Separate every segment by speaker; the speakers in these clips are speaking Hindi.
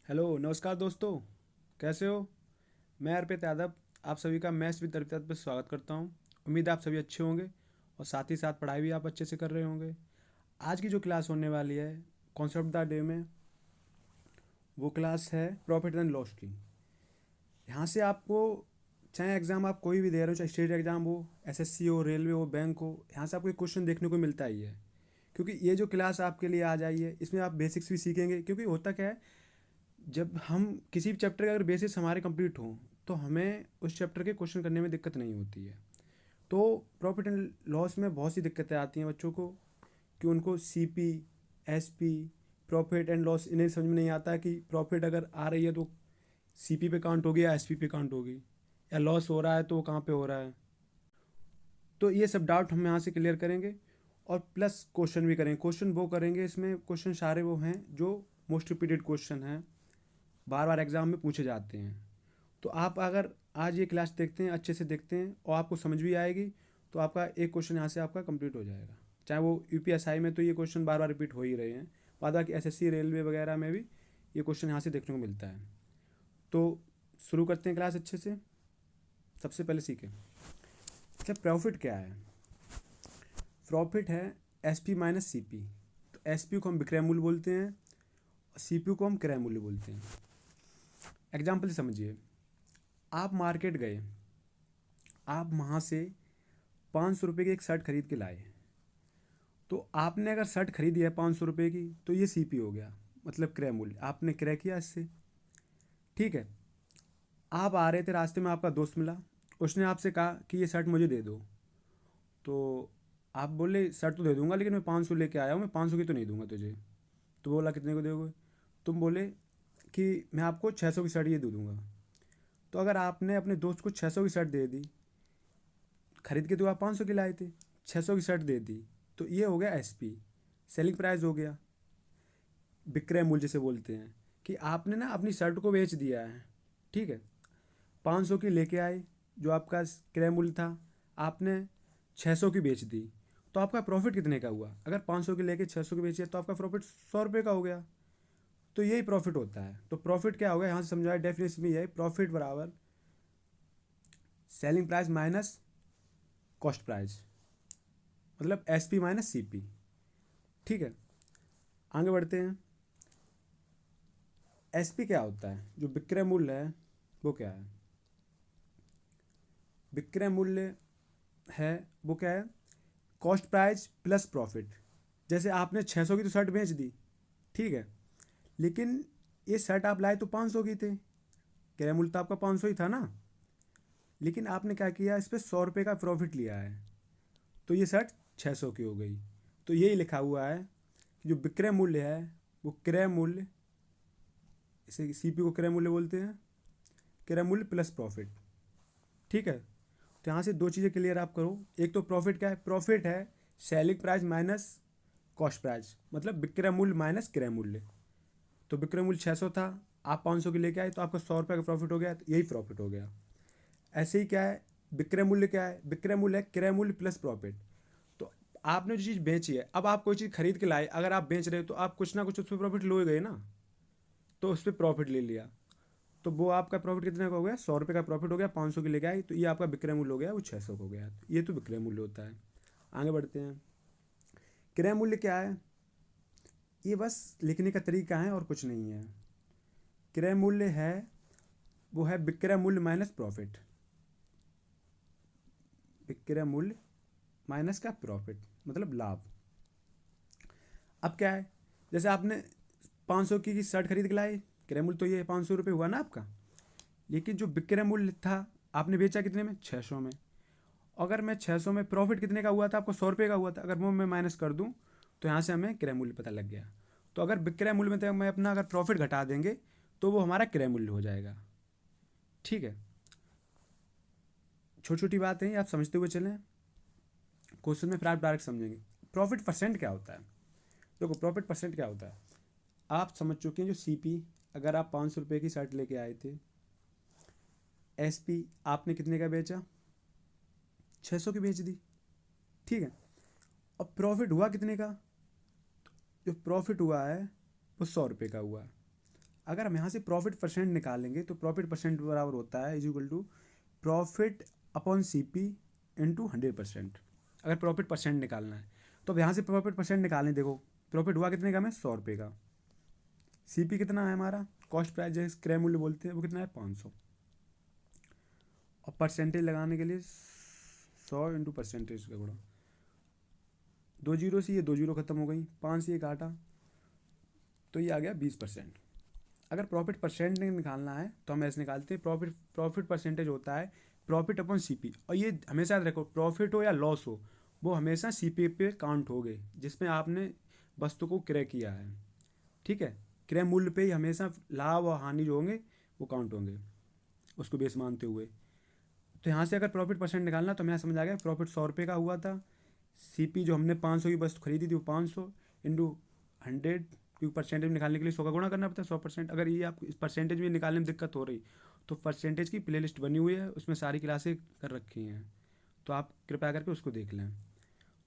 Speaker 1: हेलो नमस्कार दोस्तों। कैसे हो? मैं अर्पित यादव आप सभी का मैथ्स विद अर्पित पर स्वागत करता हूं। उम्मीद है आप सभी अच्छे होंगे और साथ ही साथ पढ़ाई भी आप अच्छे से कर रहे होंगे। आज की जो क्लास होने वाली है कॉन्सेप्ट द डे में, वो क्लास है प्रॉफिट एंड लॉस की। यहाँ से आपको, चाहे एग्ज़ाम आप कोई भी दे रहे हो, चाहे स्टेट एग्ज़ाम हो, एसएससी हो, रेलवे हो, बैंक हो, यहाँ से आपको एक क्वेश्चन देखने को मिलता ही है। क्योंकि ये जो क्लास आपके लिए आ जाई है इसमें आप बेसिक्स भी सीखेंगे। क्योंकि होता क्या है, जब हम किसी भी चैप्टर का अगर बेसिस हमारे कंप्लीट हों तो हमें उस चैप्टर के क्वेश्चन करने में दिक्कत नहीं होती है। तो प्रॉफिट एंड लॉस में बहुत सी दिक्कतें आती हैं बच्चों को, कि उनको CP, SP, profit and loss इन्हें समझ में नहीं आता कि प्रॉफिट अगर आ रही है तो सीपी पे काउंट होगी या एसपी पे काउंट होगी, या लॉस हो रहा है तो वो कहाँ पे हो रहा है। तो ये सब डाउट हम यहाँ से क्लियर करेंगे और प्लस क्वेश्चन भी करेंगे। क्वेश्चन वो करेंगे, इसमें क्वेश्चन सारे वो हैं जो मोस्ट रिपीटेड क्वेश्चन हैं, बार बार एग्ज़ाम में पूछे जाते हैं। तो आप अगर आज ये क्लास देखते हैं, अच्छे से देखते हैं और आपको समझ भी आएगी, तो आपका एक क्वेश्चन यहाँ से आपका कंप्लीट हो जाएगा। चाहे वो यूपीएसआई में तो ये क्वेश्चन बार बार रिपीट हो ही रहे हैं, बाद बाकी एसएससी रेलवे वगैरह में भी ये क्वेश्चन यहाँ से देखने को मिलता है। तो शुरू करते हैं क्लास अच्छे से। सबसे पहले सीखें, अच्छा प्रॉफिट क्या है। प्रॉफिट है S P minus C P. तो एस पी को हम विक्रय मूल्य बोलते हैं और सी पी को हम क्रय मूल्य बोलते हैं। एग्जाम्पल समझिए, आप मार्केट गए, आप वहाँ से 500 रुपये की एक शर्ट खरीद के लाए। तो आपने अगर शर्ट खरीदी है 500 रुपये की तो ये सीपी हो गया, मतलब क्रय मूल्य, आपने क्रय किया इससे। ठीक है, आप आ रहे थे, रास्ते में आपका दोस्त मिला, उसने आपसे कहा कि ये शर्ट मुझे दे दो। तो आप बोले शर्ट तो दे दूंगा लेकिन मैं 500 लेके आया हूँ, मैं 500 की तो नहीं दूंगा तुझे। तो बोला कितने को दोगे? तुम बोले कि मैं आपको 600 की शर्ट ये दे दूंगा। तो अगर आपने अपने दोस्त को 600 की शर्ट दे दी, खरीद के तो आप 500 की लाए थे, 600 की शर्ट दे दी, तो ये हो गया एसपी, सेलिंग प्राइस हो गया। विक्रय मूल्य जिसे बोलते हैं, कि आपने ना अपनी शर्ट को बेच दिया है। ठीक है, 500 की लेके आए, जो आपका क्रय मूल्य था, आपने 600 की बेच दी। तो आपका प्रॉफिट कितने का हुआ? अगर 500 की लेके 600 की बेची है तो आपका प्रॉफिट 100 रुपये का हो गया। तो यही प्रॉफिट होता है। तो प्रॉफिट क्या होगा, यहाँ से समझाया डेफिनेशन में, यही प्रॉफिट बराबर selling price minus cost price, मतलब S P minus C P. ठीक है, आगे बढ़ते हैं। एस पी क्या होता है, जो विक्रय मूल्य है वो क्या है? विक्रय मूल्य है, वो क्या है? Cost price plus profit. जैसे आपने 600 की तो शर्ट बेच दी, ठीक है, लेकिन ये शर्ट आप लाए तो 500 की थे, क्रय मूल्य तो आपका 500 ही था ना, लेकिन आपने क्या किया, इस पर 100 रुपये का प्रॉफिट लिया है, तो ये शर्ट 600 की हो गई। तो यही लिखा हुआ है कि जो विक्रय मूल्य है वो क्रय मूल्य, इसे सीपी को क्रय मूल्य बोलते हैं, क्रय मूल्य प्लस प्रॉफिट। ठीक है, तो यहाँ से दो चीज़ें क्लियर आप करो। एक तो प्रॉफिट क्या है, प्रॉफिट है selling price minus cost price, मतलब विक्रय मूल्य माइनस क्रय मूल्य। तो विक्रय मूल्य 600 था, आप 500 की लेके आए, तो आपका 100 रुपये का प्रॉफिट हो गया, तो यही प्रॉफिट हो गया। ऐसे ही क्या है, विक्रय मूल्य क्या है, विक्रय मूल्य है क्रय मूल्य प्लस प्रॉफिट। तो आपने जो चीज़ बेची है, अब आप कोई चीज़ खरीद के लाए, अगर आप बेच रहे हो तो आप कुछ ना कुछ उस पर प्रॉफिट लो गए ना, तो उस पर प्रॉफिट ले लिया। तो वो आपका प्रॉफिट कितने का हो गया, 100 रुपये का प्रॉफिट हो गया, 500 की लेके आई, तो ये आपका विक्रय मूल्य हो गया, वो 600 का हो गया। तो ये तो विक्रय मूल्य होता है। आगे बढ़ते हैं, क्रय मूल्य क्या है, ये बस लिखने का तरीका है और कुछ नहीं है। क्रय मूल्य है, वो है विक्रय मूल्य माइनस प्रॉफिट, विक्रय मूल्य माइनस का प्रॉफिट, मतलब लाभ। अब क्या है, जैसे आपने 500 की शर्ट खरीद के लाए, क्रय मूल्य तो ये 500 रुपये हुआ ना आपका, लेकिन जो विक्रय मूल्य था आपने बेचा कितने में, 600 में। अगर मैं 600 में, प्रॉफिट कितने का हुआ था आपको, 100 रुपये का हुआ था, अगर वो मैं माइनस कर दूँ तो यहाँ से हमें क्रय मूल्य पता लग गया। तो अगर विक्रय मूल्य में तो मैं अपना अगर प्रॉफिट घटा देंगे तो वो हमारा क्रय मूल्य हो जाएगा। ठीक है, छोटी छोटी बात है, आप समझते हुए चलें, क्वेश्चन में फिर आप डायरेक्ट समझेंगे। प्रॉफिट परसेंट क्या होता है, देखो प्रॉफिट परसेंट क्या होता है, आप समझ चुके हैं। जो सीपी, अगर आप 500 रुपये की शर्ट लेके आए थे, एसपी आपने कितने का बेचा, 600 की बेच दी। ठीक है, अब प्रॉफिट हुआ कितने का, जो प्रॉफिट हुआ है वो 100 रुपये का हुआ है। अगर हम यहाँ से प्रॉफिट परसेंट निकालेंगे तो प्रॉफिट परसेंट बराबर होता है is equal to profit upon C P into 100%। अगर प्रॉफिट परसेंट निकालना है तो अब यहाँ से प्रॉफिट परसेंट निकालें। देखो प्रॉफिट हुआ कितने का, हमें 100 रुपये का। सी पी कितना है हमारा, कॉस्ट प्राइस जैसे क्रय मूल्य बोलते हैं, वो कितना है 500। और परसेंटेज लगाने के लिए 100 इंटू परसेंटेज का गुणा, 2 जीरो से ये 2 जीरो खत्म हो गई, 5 से ये काटा तो ये आ गया 20%। अगर प्रॉफिट परसेंट निकालना है तो हम ऐसे निकालते हैं, प्रॉफिट परसेंटेज होता है प्रॉफिट अपॉन सी पी। और ये हमेशा याद रखो, प्रॉफिट हो या लॉस हो वो हमेशा सी पी पे काउंट हो गए जिसमें आपने वस्तु को क्रय किया है। ठीक है, क्रय मूल्य पे ही हमेशा लाभ और हानि जो होंगे वो काउंट होंगे उसको बेस मानते हुए। तो यहाँ से अगर प्रॉफिट परसेंट निकालना तो हमें समझ आ गया प्रॉफिट 100 रुपये का हुआ था। सी पी जो हमने 500 की वस्तु खरीदी थी वो 500 इंटू 100, क्योंकि परसेंटेज निकालने के लिए 100 का गुणा करना पड़ता है 100%। अगर ये आपको इस परसेंटेज में निकालने में दिक्कत हो रही तो परसेंटेज की प्लेलिस्ट बनी हुई है, उसमें सारी क्लासें कर रखी हैं, तो आप कृपया करके उसको देख लें।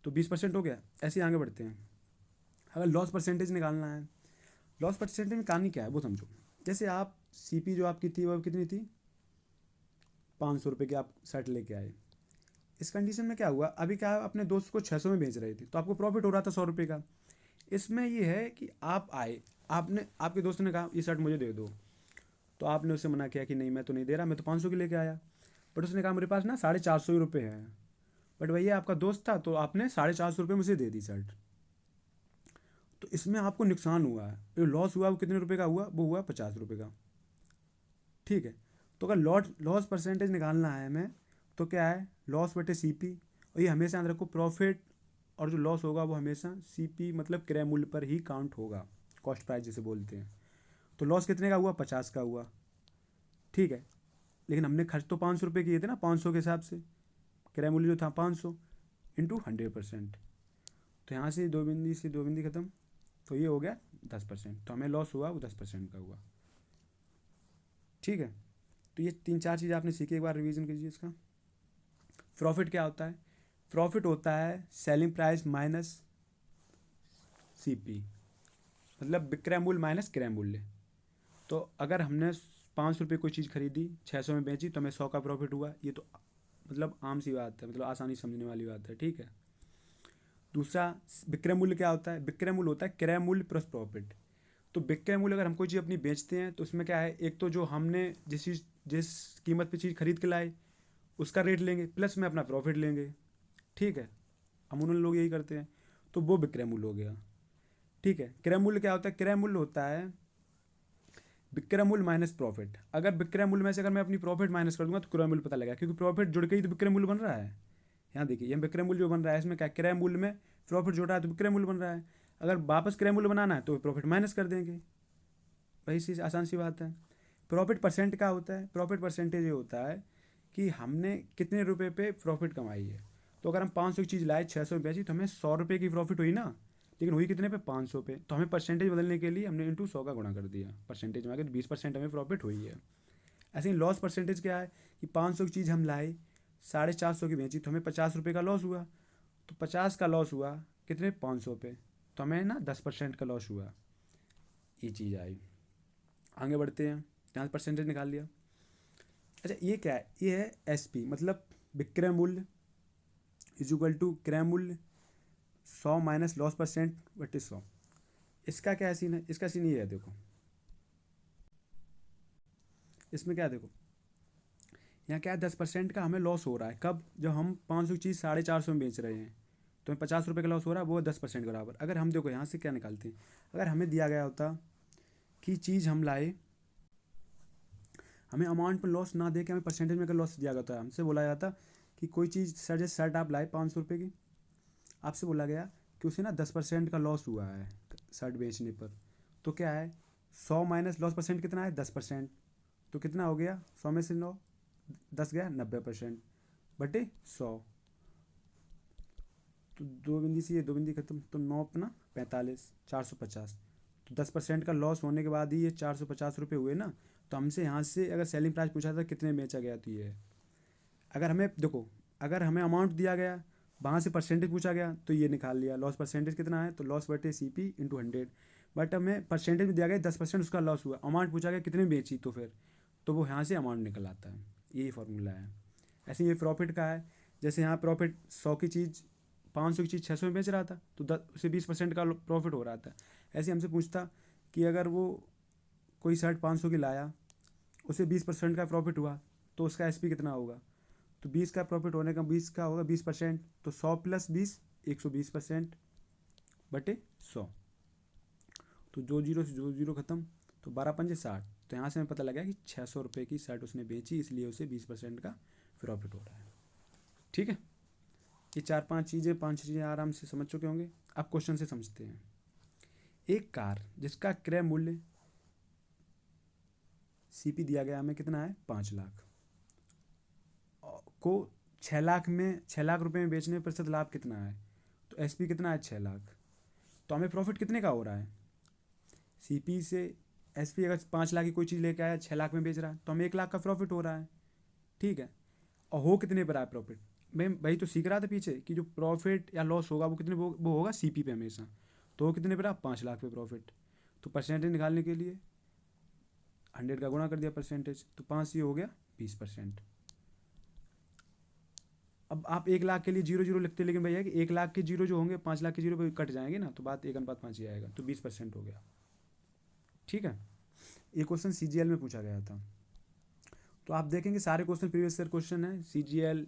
Speaker 1: तो 20% हो गया। ऐसे ही आगे बढ़ते हैं। अगर लॉस परसेंटेज निकालना है, लॉस परसेंटेज निकालनी क्या है वो समझो। जैसे आप सी पी जो आपकी थी वो कितनी थी, 500 रुपये की आप शर्ट लेके आए। इस कंडीशन में क्या हुआ, अभी क्या अपने दोस्त को 600 में बेच रहे थे तो आपको प्रॉफिट हो रहा था 100 रुपये का। इसमें ये है कि आप आए, आपने आपके दोस्त ने कहा ये शर्ट मुझे दे दो, तो आपने उससे मना किया कि नहीं मैं तो नहीं दे रहा, मैं तो 500 की लेके आया। बट उसने कहा मेरे पास ना 450 रुपये हैं। बट भैया आपका दोस्त था तो आपने 450 रुपये मुझे दे दी शर्ट। तो इसमें आपको नुकसान हुआ है, जो लॉस हुआ वो कितने रुपये का हुआ, वो हुआ 50 रुपये का। ठीक है, तो अगर लॉस परसेंटेज निकालना है हमें तो क्या है, लॉस बटे सी पी। और ये हमेशा याद रखो प्रॉफिट और जो लॉस होगा वो हमेशा सी पी मतलब क्रय मूल्य पर ही काउंट होगा, कॉस्ट प्राइस जिसे बोलते हैं। तो लॉस कितने का हुआ, 50 का हुआ। ठीक है, लेकिन हमने खर्च तो 500 रुपये किए थे ना, 500 के हिसाब से क्रय मूल्य जो था 500 इंटू 100%। तो यहाँ से दो बिंदी खत्म, तो ये हो गया 10%। तो हमें लॉस हुआ वो 10% का हुआ। ठीक है, तो ये 3-4 चीज़ आपने सीखी, एक बार रिवीजन कीजिए इसका। प्रॉफिट क्या होता है, प्रॉफिट होता है selling price minus C P, मतलब विक्रय मूल्य माइनस क्रय मूल्य। तो अगर हमने 500 रुपये कोई चीज़ खरीदी, 600 में बेची, तो हमें 100 का प्रॉफिट हुआ। ये तो मतलब आम सी बात है, मतलब आसानी समझने वाली बात है। ठीक है, दूसरा विक्रय मूल्य क्या होता है, विक्रय मूल्य होता है क्रय मूल्य प्लस प्रॉफिट। तो विक्रय मूल्य अगर हम कोई चीज़ अपनी बेचते हैं तो उसमें क्या है, एक तो जो हमने जिस कीमत पे चीज़ खरीद के लाए उसका रेट लेंगे, प्लस में अपना प्रॉफिट लेंगे। ठीक है, अमूमन लोग यही करते हैं, तो वो विक्रय मूल्य हो गया। ठीक है, क्रय मूल्य क्या होता है, क्रय मूल्य होता है विक्रय मूल्य माइनस प्रॉफिट। अगर विक्रय मूल्य में से अगर मैं अपनी प्रॉफिट माइनस कर दूंगा तो क्रय मूल्य पता लगेगा, क्योंकि प्रॉफिट जुड़ के ही तो विक्रय मूल्य बन रहा है। यहाँ देखिए ये विक्रय मूल्य जो बन रहा है इसमें क्या, क्रय मूल्य में प्रॉफिट जुड़ रहा है तो विक्रय मूल्य बन रहा है। अगर वापस क्रय मूल्य बनाना है तो प्रॉफिट माइनस कर देंगे, वही चीज़ आसान सी बात है। प्रॉफिट परसेंट क्या होता है, प्रॉफिट परसेंटेज ये होता है कि हमने कितने रुपए पे प्रॉफिट कमाई है। तो अगर हम 500 की चीज़ लाए, 600 में बेची, तो हमें 100 रुपये की प्रॉफिट हुई ना, लेकिन हुई कितने पे, 500 पे। तो हमें परसेंटेज बदलने के लिए हमने इंटू 100 का गुणा कर दिया, परसेंटेज में आ गया, तो 20% हमें प्रॉफिट हुई है। ऐसे ही लॉस परसेंटेज क्या है कि 500 की चीज़ हम लाए, 450 की बेची, तो हमें 50 रुपये का लॉस हुआ। तो 50 का लॉस हुआ कितने, 500 पे, तो हमें ना 10% का लॉस हुआ। ये चीज़ आई। आगे बढ़ते हैं, यहाँ से परसेंटेज निकाल लिया। अच्छा ये क्या है, ये है एस पी, मतलब विक्रय मूल्य इज इक्वल टू क्रय मूल्य 100 माइनस लॉस परसेंट बटे 100। इसका क्या सीन है, इसका सीन ये है, देखो इसमें क्या है, देखो यहाँ क्या है, 10% का हमें लॉस हो रहा है। कब, जब हम 500 की चीज़ 450 में बेच रहे हैं तो हमें 50 रुपये का लॉस हो रहा है, वो 10% के बराबर। अगर हम देखो यहाँ से क्या निकालते हैं, अगर हमें दिया गया होता कि चीज़ हम लाए, हमें अमाउंट पर लॉस ना दे के हमें परसेंटेज में अगर लॉस दिया गया था, हमसे बोला जाता कि कोई चीज़ सर, जैसे शर्ट आप लाए 500 रुपये की, आपसे बोला गया कि उसे ना 10% का लॉस हुआ है शर्ट बेचने पर। तो क्या है, 100 माइनस लॉस परसेंट कितना है, 10%। तो कितना हो गया, 100 में से 9, 10 गया 90% बटे 100। तो दो बिंदी से ये दो बिंदी खत्म, तो 9 अपना 45, 450। तो 10% का लॉस होने के बाद ही ये 450 रुपये हुए ना। तो हमसे यहाँ से अगर सेलिंग प्राइस पूछा था कितने बेचा गया, तो ये है। अगर हमें देखो, अगर हमें अमाउंट दिया गया, वहाँ से परसेंटेज पूछा गया, तो ये निकाल लिया, लॉस परसेंटेज कितना है, तो लॉस बटे सी पी इंटू 100। बट हमें परसेंटेज में दिया गया 10% उसका लॉस हुआ, अमाउंट पूछा गया कितने में बेची, तो फिर तो वो यहाँ से अमाउंट निकल आता है, यही फार्मूला है। ऐसे ये प्रॉफिट का है, जैसे यहाँ प्रॉफिट 100 की चीज़ 500 की चीज़ 600 में बेच रहा था तो 10 उसे 20% का प्रॉफिट हो रहा था। ऐसे हमसे पूछता कि अगर वो कोई शर्ट 500 की लाया, उसे 20% का प्रॉफिट हुआ, तो उसका एसपी कितना होगा, तो 20 का प्रॉफिट होने का 20 का होगा 20%, तो 100 + 20 120% बटे 100, तो जो जीरो से जो जीरो खत्म, तो 12×5 = 60। तो यहाँ से हमें पता लगा कि 600 रुपये की शर्ट उसने बेची, इसलिए उसे 20% का प्रॉफिट हो रहा है। ठीक है, ये 5 चीज़ें आराम से समझ चुके होंगे। अब क्वेश्चन से समझते हैं। एक कार जिसका क्रय मूल्य सीपी दिया गया हमें कितना है 5 लाख को 6 लाख रुपए में बेचने पर प्रतिशत लाभ कितना है, तो एसपी कितना है 6 लाख, तो हमें प्रॉफिट कितने का हो रहा है, सीपी से एसपी अगर 5 लाख की कोई चीज़ लेके आया 6 लाख में बेच रहा है तो हमें 1 लाख का प्रॉफिट हो रहा है। ठीक है, और हो कितने पर आया प्रॉफिट, मैं वही तो सीख रहा था पीछे कि जो प्रॉफिट या लॉस होगा वो कितने वो होगा सीपी पे हमेशा, तो वो कितने पर आ 5 लाख पे प्रॉफिट, तो परसेंटेज निकालने के लिए 100 का गुणा कर दिया परसेंटेज, तो 5 ये हो गया 20%। अब आप 1 लाख के लिए 0 0 लिखते, लेकिन भैया कि 1 लाख के जीरो जो होंगे 5 लाख के जीरो पे कट जाएंगे ना, तो बात 1:5 ही आएगा, तो 20% हो गया। ठीक है, ये क्वेश्चन सीजीएल में पूछा गया था। तो आप देखेंगे सारे क्वेश्चन प्रीवियस ईयर क्वेश्चन है, सीजीएल,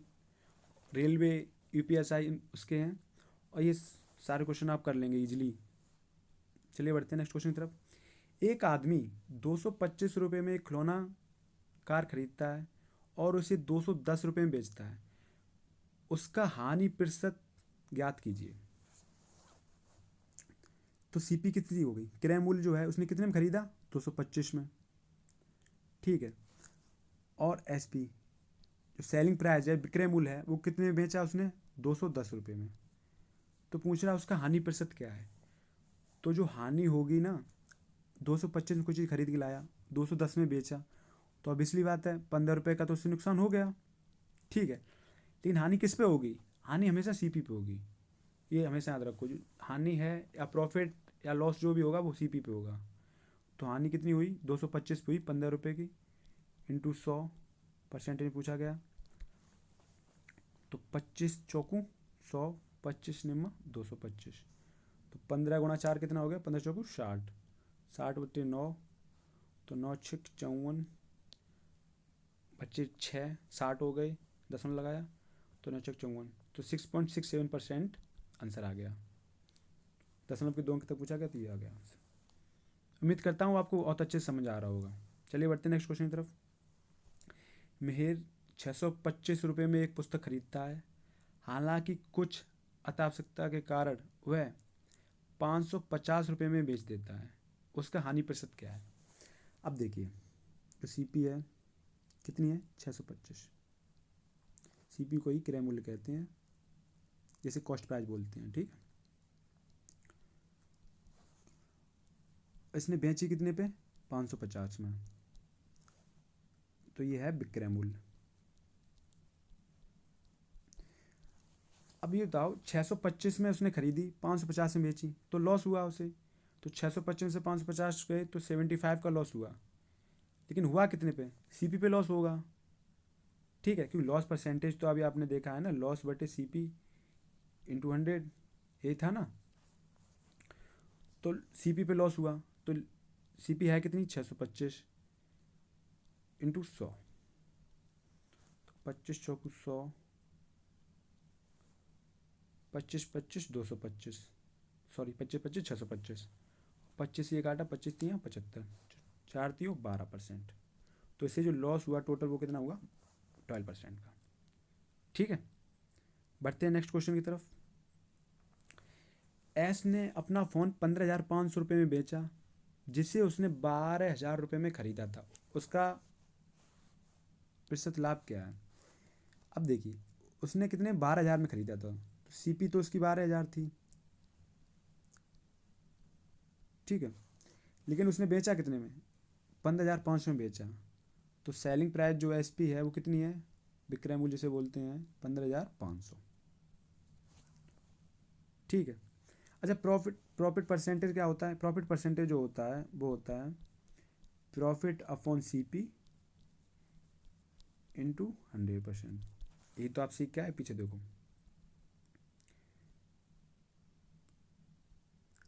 Speaker 1: रेलवे, यूपीएसआई उसके हैं, और ये सारे क्वेश्चन आप कर लेंगे इजीली। चलिए बढ़ते हैं नेक्स्ट क्वेश्चन की तरफ। एक आदमी 225 रुपये में एक खिलौना कार खरीदता है और उसे 210 रुपये में बेचता है, उसका हानि प्रतिशत ज्ञात कीजिए। तो सीपी कितनी हो गई, क्रय मूल्य जो है उसने कितने में खरीदा 225 में। ठीक है, और एसपी जो सेलिंग प्राइस है विक्रय मूल्य है वो कितने में बेचा उसने 210 रुपये में। तो पूछ रहा है उसका हानि प्रतिशत क्या है, तो जो हानि होगी ना 225 में कोई चीज़ खरीद के लाया 210 में बेचा, तो अब इसलिए बात है 15 रुपये का तो उससे नुकसान हो गया। ठीक है, लेकिन हानि किस पे होगी, हानि हमेशा सीपी पे होगी, ये हमेशा याद रखो, जो हानि है या प्रॉफिट या लॉस जो भी होगा वो सीपी पे होगा। तो हानि कितनी हुई 225 पे हुई 15 रुपये की, इंटू 100 परसेंटेज पूछा गया, तो 25 चौकू 100, 25 निम्मा 225, तो 15×4 कितना हो गया 15 चौकू 60, 60/9, तो 9×6 = 54, बच्चे 6 60 हो गए, दशमलव लगाया, तो 9×6 = 54, तो 6.67% आंसर आ गया। दशमलव के 2 अंक तक पूछा गया तो ये आ गया आंसर। उम्मीद करता हूँ आपको बहुत अच्छे से समझ आ रहा होगा। चलिए बढ़ते हैं नेक्स्ट क्वेश्चन की तरफ। मिहिर 625 रुपये में एक पुस्तक खरीदता है, हालांकि कुछ अतावश्यकता के कारण वह 550 रुपये में बेच देता है, उसका हानि प्रतिशत क्या है। अब देखिए जो सीपी है कितनी है 625, सीपी को ही क्रय मूल्य कहते हैं, जैसे कॉस्ट प्राइस बोलते हैं। ठीक है, इसने बेची कितने पे 550 में, तो ये है विक्रय मूल्य। अब ये बताओ 625 में उसने खरीदी 550 में बेची तो लॉस हुआ उसे, तो 625 से 550 गए तो 75 का लॉस हुआ, लेकिन हुआ कितने पे सीपी पे लॉस होगा। ठीक है, क्योंकि लॉस परसेंटेज तो अभी आपने देखा है ना, लॉस बटे सीपी इंटू 100 यही था ना, तो सीपी पे लॉस हुआ, तो सीपी है कितनी 625 इंटू 100, तो 25 चौकू 100, 25 225, सॉरी 25 625, 25 ये काटा 25 75, 4 12%, तो इससे जो लॉस हुआ टोटल वो कितना हुआ 12% का। ठीक है, बढ़ते हैं नेक्स्ट क्वेश्चन की तरफ। एस ने अपना फ़ोन 15,500 रुपये में बेचा, जिसे उसने 12,000 रुपये में ख़रीदा था, उसका प्रतिशत लाभ क्या है। अब देखिए उसने कितने 12,000 में ख़रीदा था, तो सीपी तो उसकी 12,000 थी। ठीक है, लेकिन उसने बेचा कितने में 15,500 में बेचा, तो सेलिंग प्राइस जो एसपी है वो कितनी है, विक्रय मूल्य जिसे बोलते हैं 15,500। ठीक है, अच्छा, प्रॉफिट परसेंटेज क्या होता है? प्रॉफिट परसेंटेज जो होता है वो होता है प्रॉफिट अपॉन CP इंटू 100%। यही तो आप सीख के आए, पीछे देखो,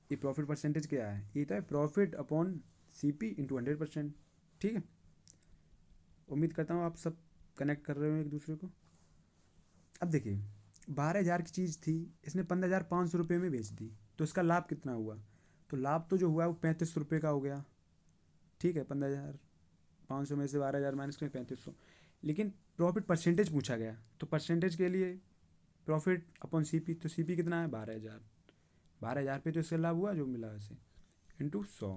Speaker 1: ये प्रॉफिट परसेंटेज क्या है? ये तो है प्रॉफिट अपॉन CP इंटू 100%। ठीक है, उम्मीद करता हूँ आप सब कनेक्ट कर रहे हो एक दूसरे को। अब देखिए, 12,000 की चीज़ थी, इसने 15,500 में बेच दी, तो इसका लाभ कितना हुआ? तो लाभ तो जो हुआ वो 35 रुपये का हो गया। ठीक है, 15,500 में से 12,000 माइनस करें, 3500। लेकिन प्रॉफिट परसेंटेज पूछा गया, तो परसेंटेज के लिए प्रॉफिट अपॉन CP, तो CP कितना है? 12,000। 12,000 पे तो इसका लाभ हुआ जो मिला ऐसे, इंटू 100।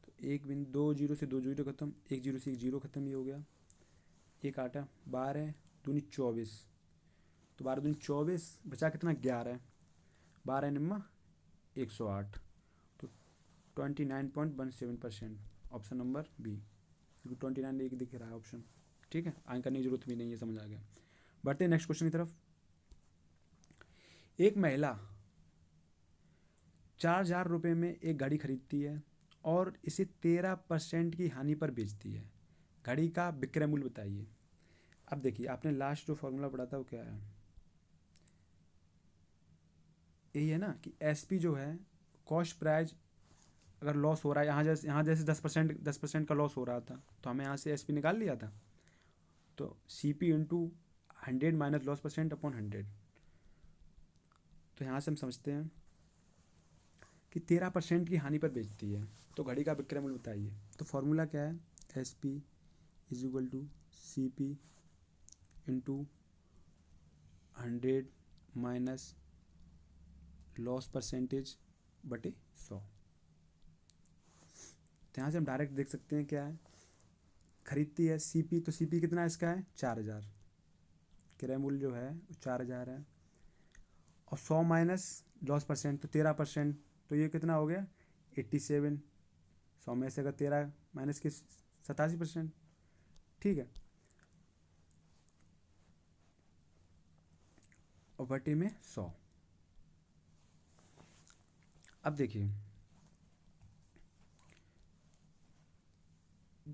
Speaker 1: तो एक बिन, 2 जीरो से 2 जीरो खत्म, 1 जीरो से 1 जीरो खत्म, ये हो गया। एक आटा, 12 दूनी 24, तो 12 दूनी 24, बचा कितना? 11। 12 निम्मा 108, तो 29.17%। ऑप्शन नंबर बी, क्योंकि 29 एक दिख रहा है ऑप्शन। ठीक है, आगे करने की जरूरत भी नहीं है, समझ आ गया। बढ़ते हैं नेक्स्ट क्वेश्चन की तरफ। एक महिला 4,000 रुपये में एक घड़ी खरीदती है और इसे 13% की हानि पर बेचती है। घड़ी का विक्रय मूल्य बताइए। अब देखिए, आपने लास्ट जो फॉर्मूला पढ़ा था वो क्या है? यही है ना कि SP जो है कॉस्ट प्राइस, अगर लॉस हो रहा है, यहाँ जैसे 10% का लॉस हो रहा था, तो हमें यहाँ से SP निकाल लिया था, तो CP into 100 minus loss percent upon 100। तो यहाँ से हम समझते हैं कि 13% की हानि पर बेचती है, तो घड़ी का विक्रय मूल्य बताइए। तो फॉर्मूला क्या है? SP is equal to CP into 100 minus loss percentage बटे 100। तो यहाँ से हम डायरेक्ट देख सकते हैं क्या है, खरीदती है CP, तो CP कितना है इसका? है 4,000। क्रय मूल्य जो है वो 4,000 है, और 100 माइनस लॉस परसेंट तो 13%, तो ये कितना हो गया? 87। 100 में से अगर 13 माइनस के 87%। ठीक है, और बटे में 100। अब देखिए,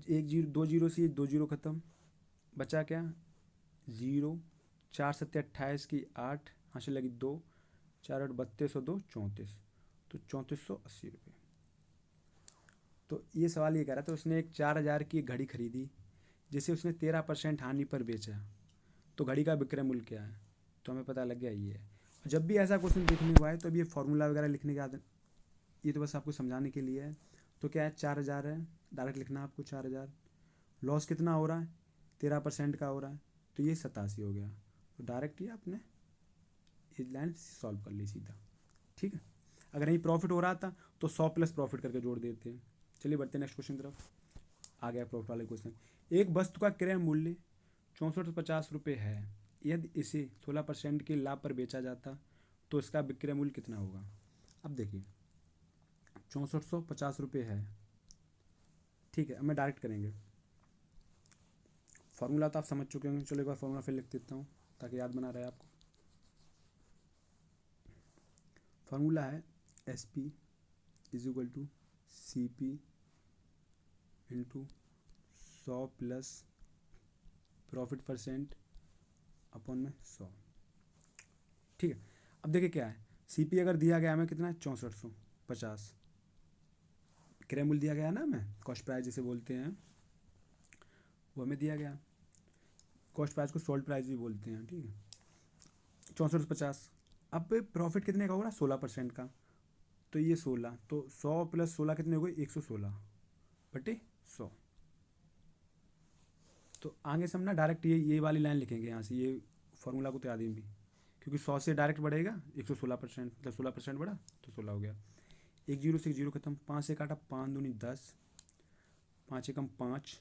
Speaker 1: 1 जीरो, 2 जीरो से 2 जीरो खत्म, बचा क्या? 0। 4 7 28 की 8, यहाँ से लगी 2, 4 8 32 और 2 34, तो 3480 रुपये। तो ये सवाल ये कह रहा था, उसने एक 4,000 की एक घड़ी खरीदी जिसे उसने 13% हानि पर बेचा, तो घड़ी का विक्रय मूल्य क्या है? तो हमें पता लग गया ये है। जब भी ऐसा क्वेश्चन देखने को आए तो अब ये फॉर्मूला वगैरह लिखने के आदत, ये तो बस आपको समझाने के लिए है। तो क्या है? 4,000 है, डायरेक्ट लिखना है आपको 4,000। लॉस कितना हो रहा है? 13% का हो रहा है, तो ये 87 हो गया। तो डायरेक्ट ये आपने ये लाइन सॉल्व कर ली सीधा। ठीक है, अगर यही प्रॉफिट हो रहा था तो 100 प्लस प्रॉफिट करके जोड़ देते हैं। चलिए बढ़ते हैं नेक्स्ट क्वेश्चन की तरफ। आ गया प्रॉफिट वाले क्वेश्चन। एक वस्तु का क्रय मूल्य 6450 रुपये है, यदि इसे 16% के लाभ पर बेचा जाता तो इसका विक्रय मूल्य कितना होगा? अब देखिए, 6450 रुपये है। ठीक है, अब मैं डायरेक्ट करेंगे। फार्मूला तो आप समझ चुके होंगे, चलो एक बार फार्मूला फिर लिख देता हूँ ताकि याद बना रहे आपको। फार्मूला है SP is equal to CP into 100 plus profit percent upon में 100। ठीक है, अब देखिए क्या है, CP अगर दिया गया हमें कितना है? 6450। क्रय मूल्य दिया गया है ना हमें, कॉस्ट प्राइस जिसे बोलते हैं, वो हमें दिया गया। कॉस्ट प्राइस को सोल्ड प्राइस भी बोलते हैं। ठीक है, 6450। अब प्रॉफिट कितने का हो रहा है? 16% का, तो ये 16, तो 100 प्लस 16 कितने हो गए? 116 बटे 100। तो आगे से हम ना डायरेक्ट ये वाली लाइन लिखेंगे यहाँ से, ये फार्मूला को तो याद ही भी, क्योंकि 100 से डायरेक्ट बढ़ेगा 116%, मतलब 16% बढ़ा तो 16 हो गया। 1 जीरो से 1 जीरो खत्म, 5 से काटा, 5 दूनी 10, 5 एकम 5,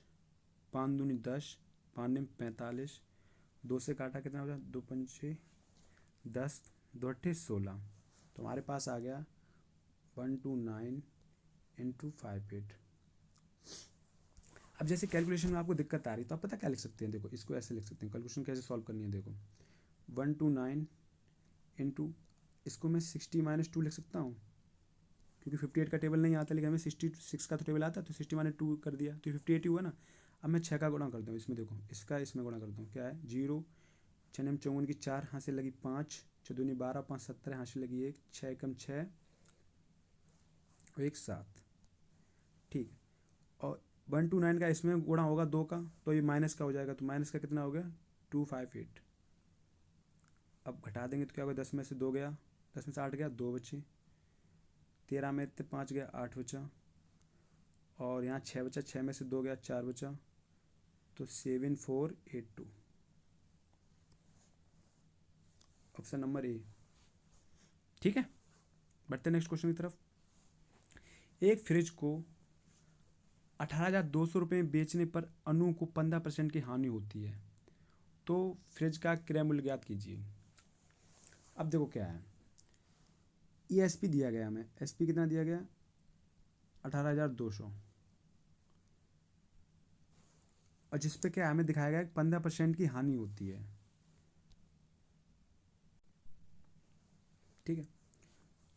Speaker 1: 5 दूनी 10, 5 निम 45, 2 से काटा कितना हो गया? 2 पंचे 10, 2 अट्ठे 16। तो हमारे पास आ गया 129 इंटू 58। अब जैसे कैलकुलेशन में आपको दिक्कत आ रही तो आप पता क्या लिख सकते हैं? देखो, इसको ऐसे लिख सकते हैं, कैलकुलेशन कैसे सॉल्व करनी है। देखो, 129 इंटू इसको मैं 60 - 2 लिख सकता हूँ, क्योंकि 58 का टेबल नहीं आता, लेकिन हमें 66 का तो टेबल आता है, तो 60 - 2 कर दिया तो 58 ही हुआ ना। अब मैं 6 का गुणा करता हूँ इसमें, देखो इसका इसमें गुणा करता हूँ, क्या है 0, 6 - 54 की 4, यहाँ से लगी 5, 14 - 12, 5 - 17, यहाँ से लगी 1, 6 कम 6 और 1 7, ठीक है। और 129 का इसमें गुणा होगा 2 का, तो ये माइनस का हो जाएगा, तो माइनस का कितना हो गया 258। अब घटा देंगे तो क्या होगा, 10 में से 2 गया, 10 में से 8 गया, 2 बचे, 13 में से 5 गया, 8 बचा, और यहाँ 6 बचा, 6 में से 2 गया, 4 बचा, तो 7482, ऑप्शन नंबर ए। ठीक है, बढ़ते नेक्स्ट क्वेश्चन की तरफ। एक फ्रिज को 18,200 रुपये में बेचने पर अनु को 15% की हानि होती है, तो फ्रिज का क्रय मूल्य ज्ञात कीजिए। अब देखो क्या है, ये एस पी दिया गया, हमें एस पी कितना दिया गया 18,200, और जिस पे क्या हमें दिखाया गया 15% की हानि होती है। ठीक है,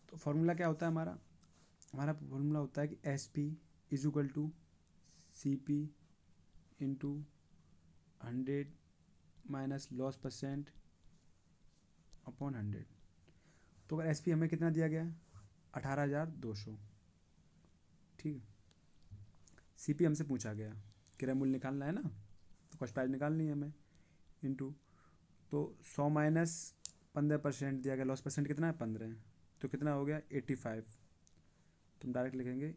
Speaker 1: तो फॉर्मूला क्या होता है हमारा, हमारा फॉर्मूला होता है कि S P is equal to C P into 100 minus loss percent upon 100। तो अगर एस पी हमें कितना दिया गया 18,200, ठीक है। सी पी हमसे पूछा गया, क्रय मूल्य निकालना है ना, तो कॉस्ट प्राइस निकालनी है हमें, इंटू, तो 100 माइनस 15% दिया गया, लॉस परसेंट कितना है 15, तो कितना हो गया 85, तुम डायरेक्ट लिखेंगे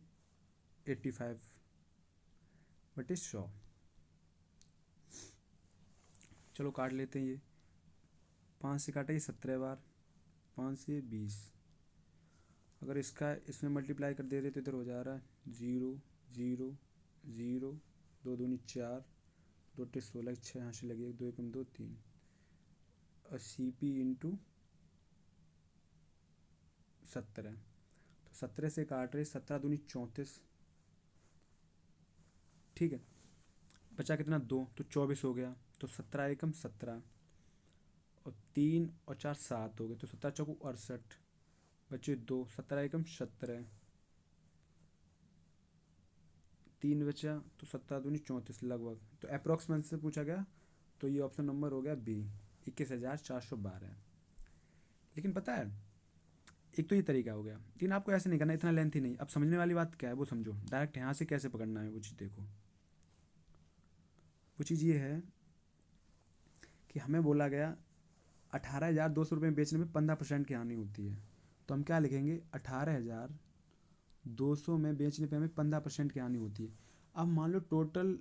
Speaker 1: 85 बटे 100। चलो काट लेते हैं, ये 5 से काटा, ये 17 बार, 5 से 20, अगर इसका इसमें मल्टीप्लाई कर दे रहे तो इधर हो जा रहा है 0 0 0, 2 दूनी 4, 2 टे 16, 6 यहाँ से लगी 2 एकम 2 3, और सी पी इंटू 17, तो 17 से काट रहे, 17 दूनी 34, ठीक है। बचा कितना 2, तो 24 हो गया, तो 17 एकम 17, और 3 और 4 7 हो गए, तो 17 चौको 68, बचे 2, 17 एकम 17, 3 बचा, तो 17 दूनी 34 लगभग, तो अप्रॉक्सीमेट से पूछा गया, तो ये ऑप्शन नंबर हो गया बी, 21,412। लेकिन पता है, एक तो ये तरीका हो गया, लेकिन आपको ऐसे नहीं करना, इतना लेंथी नहीं। अब समझने वाली बात क्या है वो समझो, डायरेक्ट यहाँ से कैसे पकड़ना है वो चीज़ देखो। वो चीज़ ये है कि हमें बोला गया 18,200 रुपये में बेचने में 15% की हानि होती है, तो हम क्या लिखेंगे 18,200 में बेचने पे हमें 15% की हानि होती है। अब मान लो टोटल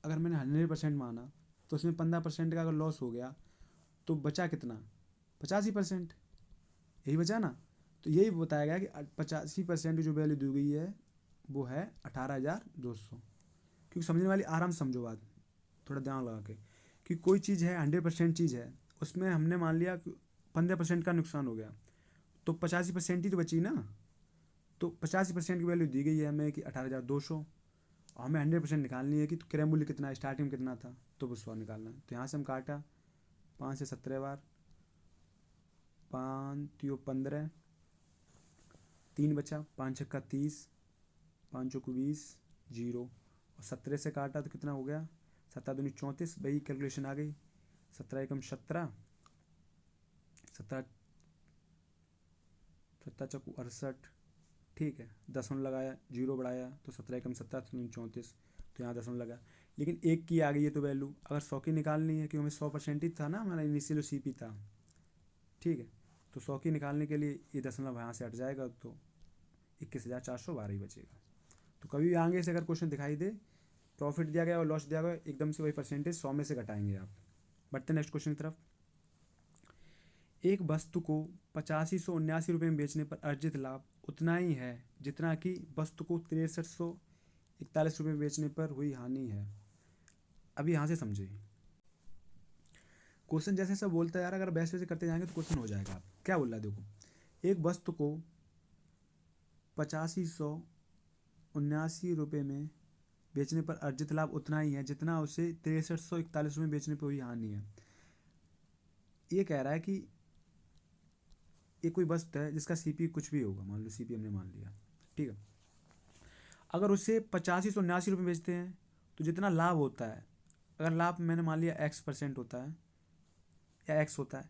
Speaker 1: अगर मैंने 100% माना, तो उसमें 15% का अगर लॉस हो गया, तो बचा कितना 85%, यही बचा ना। तो यही बताया गया कि 85% की जो वैल्यू दी गई है वो है 18,200। क्योंकि समझने वाली आराम से समझो बात, थोड़ा ध्यान लगा के, कि कोई चीज़ है 100% चीज़ है, उसमें हमने मान लिया 15% का नुकसान हो गया, तो 85% ही तो बची ना। तो 85% की वैल्यू दी गई है हमें कि 18,200, और हमें 100% निकालनी है कि तो क्रय मूल्य कितना है, स्टार्टिंग में कितना था, तो वो 100 निकालना है। तो यहाँ से हम काटा 5 से 17 बार, 5 3 15, 3 बचा, 5 छक्का 30, 5 चौको 20, 0, और 17 से काटा तो कितना हो गया 17 दूनी 34, वही कैलकुलेशन आ गई, 17 एकम 17, 17 17 चौको 68, ठीक है। दसवन लगाया, 0 बढ़ाया, तो 17 एकम 17, 34, तो यहाँ दसवन लगा, लेकिन एक की आ गई है तो वैल्यू अगर 100 की निकालनी है, क्योंकि हमें 100% ही था ना हमारा इनिशियल सी पी था, ठीक है। तो 100 की निकालने के लिए ये दशमलव यहाँ से हट जाएगा, तो 21,412 ही बचेगा। तो कभी भी आगे से अगर क्वेश्चन दिखाई दे, प्रॉफिट दिया गया और लॉस दिया गया, एकदम से वही परसेंटेज 100 में से घटाएंगे आप। बढ़ते नेक्स्ट क्वेश्चन की तरफ। एक वस्तु को 85,179 रुपये में बेचने पर अर्जित लाभ उतना ही है जितना कि वस्तु को 63,41 रुपये में बेचने पर हुई हानि है। अभी यहाँ से समझिए, क्वेश्चन जैसे सब बोलता है यार, अगर वैसे वैसे करते जाएंगे तो क्वेश्चन हो जाएगा। आप क्या बोल रहा है, देखो एक वस्तु को 85,179 रुपये में बेचने पर अर्जित लाभ उतना ही है जितना उसे 63,41 रुपये में बेचने पर हुई हानि है। ये कह रहा है कि एक कोई वस्तु है जिसका सीपी कुछ भी होगा, मान लो सीपी हमने मान लिया, ठीक है। अगर उसे 8589 रुपये बेचते हैं तो जितना लाभ होता है, अगर लाभ मैंने मान लिया X% होता है या X होता है,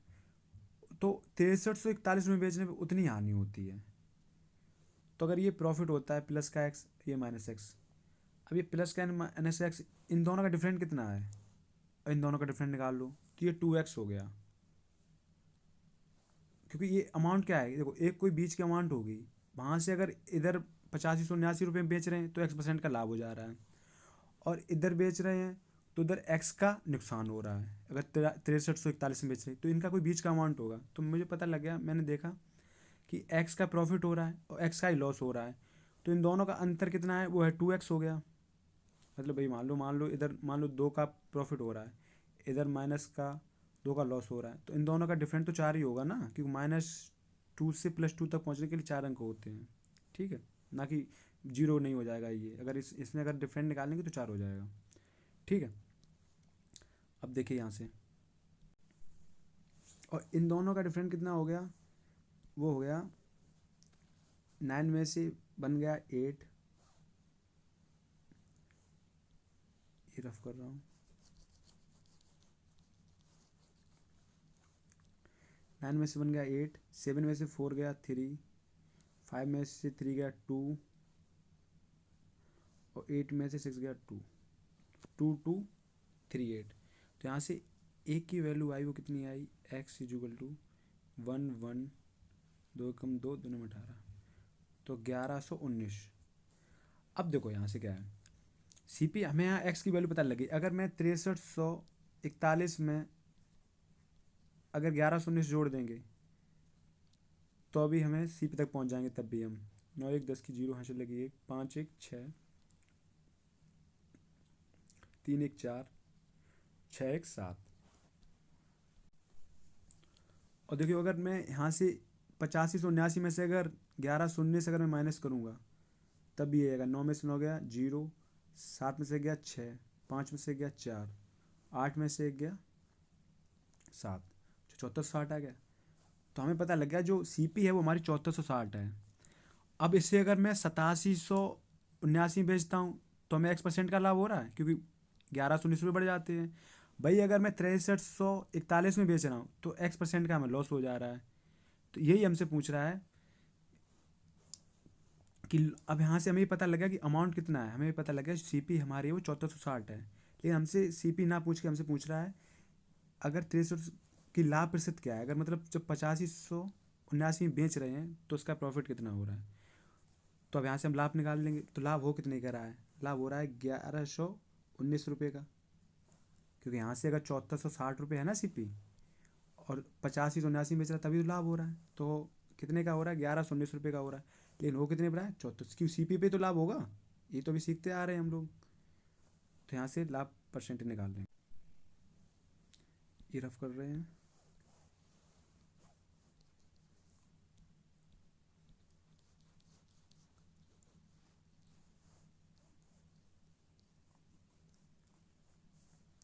Speaker 1: तो 6341 रुपये बेचने पर उतनी हानि होती है। तो अगर ये प्रॉफिट होता है प्लस का X, ये माइनस X, अब ये प्लस का माइनस X, इन दोनों का डिफरेंट कितना है, इन दोनों का डिफरेंट निकाल लो तो ये 2X हो गया। क्योंकि ये अमाउंट क्या है, देखो एक कोई बीच की अमाउंट होगी, वहाँ से अगर इधर 8589 रुपये में बेच रहे हैं तो X% का लाभ हो जा रहा है, और इधर बेच रहे हैं तो उधर X का नुकसान हो रहा है। अगर 6341 में बेच रहे हैं तो इनका कोई बीच का अमाउंट होगा। तो मुझे पता लग गया, मैंने देखा कि X का प्रॉफिट हो रहा है और X का ही लॉस हो रहा है, तो इन दोनों का अंतर कितना है, वो है 2X हो गया। मतलब भाई मान लो इधर मान लो 2 का प्रॉफिट हो रहा है, इधर माइनस का 2 का लॉस हो रहा है, तो इन दोनों का डिफरेंट तो 4 ही होगा ना, क्योंकि -2 से +2 तक पहुंचने के लिए 4 अंक होते हैं, ठीक है, ना कि 0 नहीं हो जाएगा ये। अगर इसमें अगर डिफरेंट निकालेंगे तो 4 हो जाएगा, ठीक है। अब देखिए यहाँ से, और इन दोनों का डिफरेंट कितना हो गया, वो हो गया 9 में से बन गया 8, ये रफ कर रहा हूँ, 9 में से बन गया 8, 7 में से 4 गया 3, 5 में से 3 गया 2, और 8 में से 6 गया 2, 2 2 3 8। तो यहाँ से एक की वैल्यू आई, वो कितनी आई, X = 1 1 2 कम 2 2 में 18, तो 1119। अब देखो यहाँ से क्या है, सीपी हमें यहाँ X की वैल्यू पता लगी। अगर मैं 6341 में अगर 1119 जोड़ देंगे तो अभी हमें सीपी तक पहुँच जाएंगे, तब भी हम 9 1 10 की 0 हासिल लगी, 1 5 1 6 3 1 4 6 1 7। और देखियो अगर मैं यहाँ से 8589 में से अगर 1119 अगर मैं माइनस करूँगा तब भी आएगा। 9 में से 9 गया 0, 7 में से गया 6, 5 में से गया 4, 8 में से 1 गया 7, 1460 आ गया। तो हमें पता लग गया जो सीपी है वो हमारी 1460 है। अब इससे अगर मैं 8779 बेचता हूँ तो हमें X% का लाभ हो रहा है, क्योंकि 1119 रुपये बढ़ जाते हैं। भाई अगर मैं 6341 में बेच रहा हूँ तो X% का हमें लॉस हो जा रहा है। तो यही हमसे पूछ रहा है कि अब यहाँ से हमें पता लगा कि अमाउंट कितना है, हमें पता लगा सीपी हमारी वो 1460 है, लेकिन हमसे सीपी ना पूछ के हमसे पूछ रहा है अगर 63 की लाभ प्रतिशत क्या है। अगर मतलब जब 8579 में बेच रहे हैं तो उसका प्रॉफिट कितना हो रहा है। तो अब यहाँ से हम लाभ निकाल लेंगे, तो लाभ हो कितने का रहा है, लाभ हो रहा है 1119 रुपये का, क्योंकि यहाँ से अगर 1460 रुपये है ना सीपी और 8579 बेच रहा है तभी तो लाभ हो रहा है। तो कितने का हो रहा है, 1119 रुपये का हो रहा है, लेकिन हो कितने पर है, 74। क्यों, सीपी पे तो लाभ होगा, ये तो अभी सीखते आ रहे हैं हम लोग। तो यहाँ से लाभ परसेंटेज निकाल रहे हैं, ये रफ कर रहे हैं।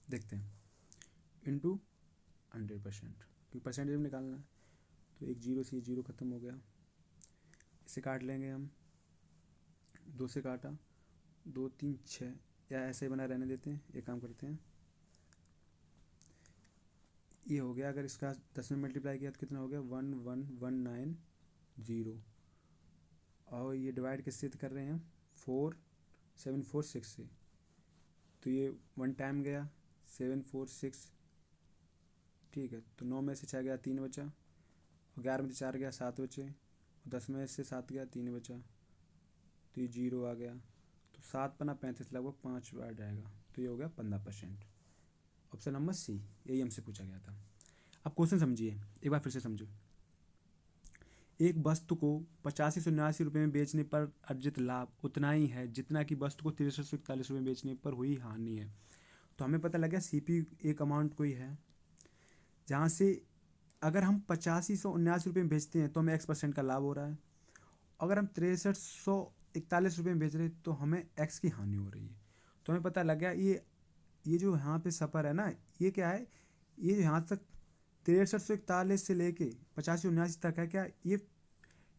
Speaker 1: देखते हैं, इंटू 100%, क्योंकि परसेंटेज में निकालना है। तो एक 0 से 0 ख़त्म हो गया, इसे काट लेंगे हम, 2 से काटा, 2 3 6, या ऐसे ही बना रहने देते हैं। एक काम करते हैं, ये हो गया, अगर इसका 10 में मल्टीप्लाई किया तो कितना हो गया, 11190। और ये डिवाइड किससे कर रहे हैं, 4 7 4 6 से, तो ये 1 टाइम गया 7 4 6, ठीक है। तो 9 में से 6 गया 3 बचा, और 11 में से 4 गया 7 बचे, और 10 में से 7 गया 3 बचा, तो ये 0 आ गया। तो 7 पना 35 लगभग 5 आ जाएगा, तो ये हो गया 15%। ऑप्शन नंबर सी, यही हमसे पूछा गया था। अब क्वेश्चन समझिए, एक बार फिर से समझो। एक वस्तु को 8579 रुपये में बेचने पर अर्जित लाभ उतना ही है जितना कि वस्तु को 6341 में बेचने पर हुई हानि है। तो हमें पता लग गया सीपी एक अमाउंट कोई है जहाँ से अगर हम 8579 रुपये में बेचते हैं तो हमें X% का लाभ हो रहा है, अगर हम 6341 रुपये में बेच रहे हैं तो हमें X की हानि हो रही है। तो हमें पता लग गया ये जो यहाँ पे सफ़र है ना, ये क्या है, ये जो यहाँ तक 6341 से लेके 8579 तक है क्या ये,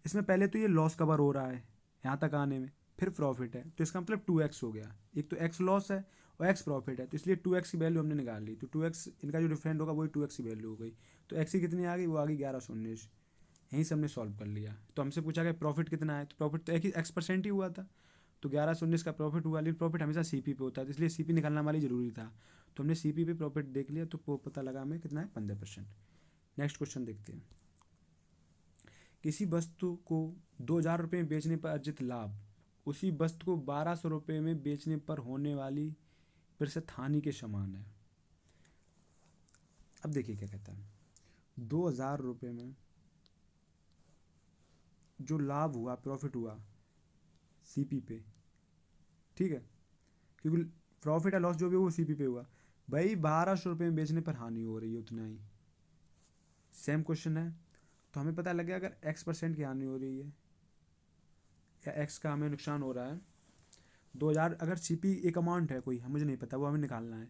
Speaker 1: इसमें पहले तो ये लॉस कवर हो रहा है यहाँ तक आने में, फिर प्रॉफिट है, तो इसका मतलब 2x हो गया। एक तो x लॉस है और x प्रॉफिट है, तो इसलिए 2x की वैल्यू हमने निकाल ली, तो 2x इनका जो डिफरेंट होगा वही 2x की वैल्यू हो गई। तो x की कितनी आ गई, वो आ गई 1119। यहीं से हमने सॉल्व कर लिया। तो हमसे पूछा गया प्रॉफिट कितना है, तो प्रॉफिट तो x% ही हुआ था, तो 1119 का प्रॉफिट हुआ। लेकिन प्रॉफिट हमेशा CP पे होता है, तो इसलिए CP निकालना हमारी ज़रूरी था। तो हमने CP पे प्रॉफिट देख लिया, तो पता लगा हमें कितना है, 15%। नेक्स्ट क्वेश्चन देखते हैं। किसी वस्तु को 2000 रुपये में बेचने पर अर्जित लाभ उसी वस्तु को 1200 रुपये में बेचने पर होने वाली प्रतिशत हानि के समान है। अब देखिए क्या कहता है, 2000 रुपये में जो लाभ हुआ, प्रॉफिट हुआ CP पे, ठीक है, क्योंकि प्रॉफिट या लॉस जो भी वो CP पे हुआ, भाई 1200 रुपये में बेचने पर हानि हो रही है उतना ही। सेम क्वेश्चन है, तो हमें पता लग गया अगर x% की हानि हो रही है या x का हमें नुकसान हो रहा है, 2000 अगर CP एक अमाउंट है कोई, मुझे नहीं पता, वो हमें निकालना है।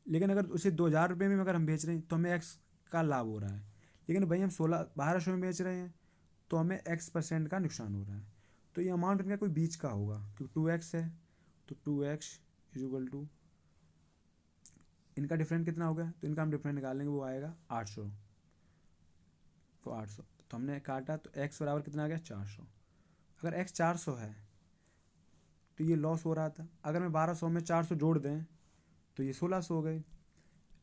Speaker 1: लेकिन अगर उसे 2000 रुपये में अगर हम बेच रहे हैं तो हमें x का लाभ हो रहा है, लेकिन भाई हम 1200 में बेच रहे हैं तो हमें x% का नुकसान हो रहा है। तो ये अमाउंट इनका कोई बीच का होगा, क्योंकि 2x है, तो 2x इज इक्वल टू इनका डिफरेंट कितना होगा, तो इनका हम डिफरेंट निकालेंगे, वो आएगा 800। तो 800 तो हमने काटा, तो x बराबर कितना आ गया, 400। अगर x 400 है तो ये लॉस हो रहा था, अगर मैं 1200 में 400 जोड़ दें तो ये 1600 हो गए।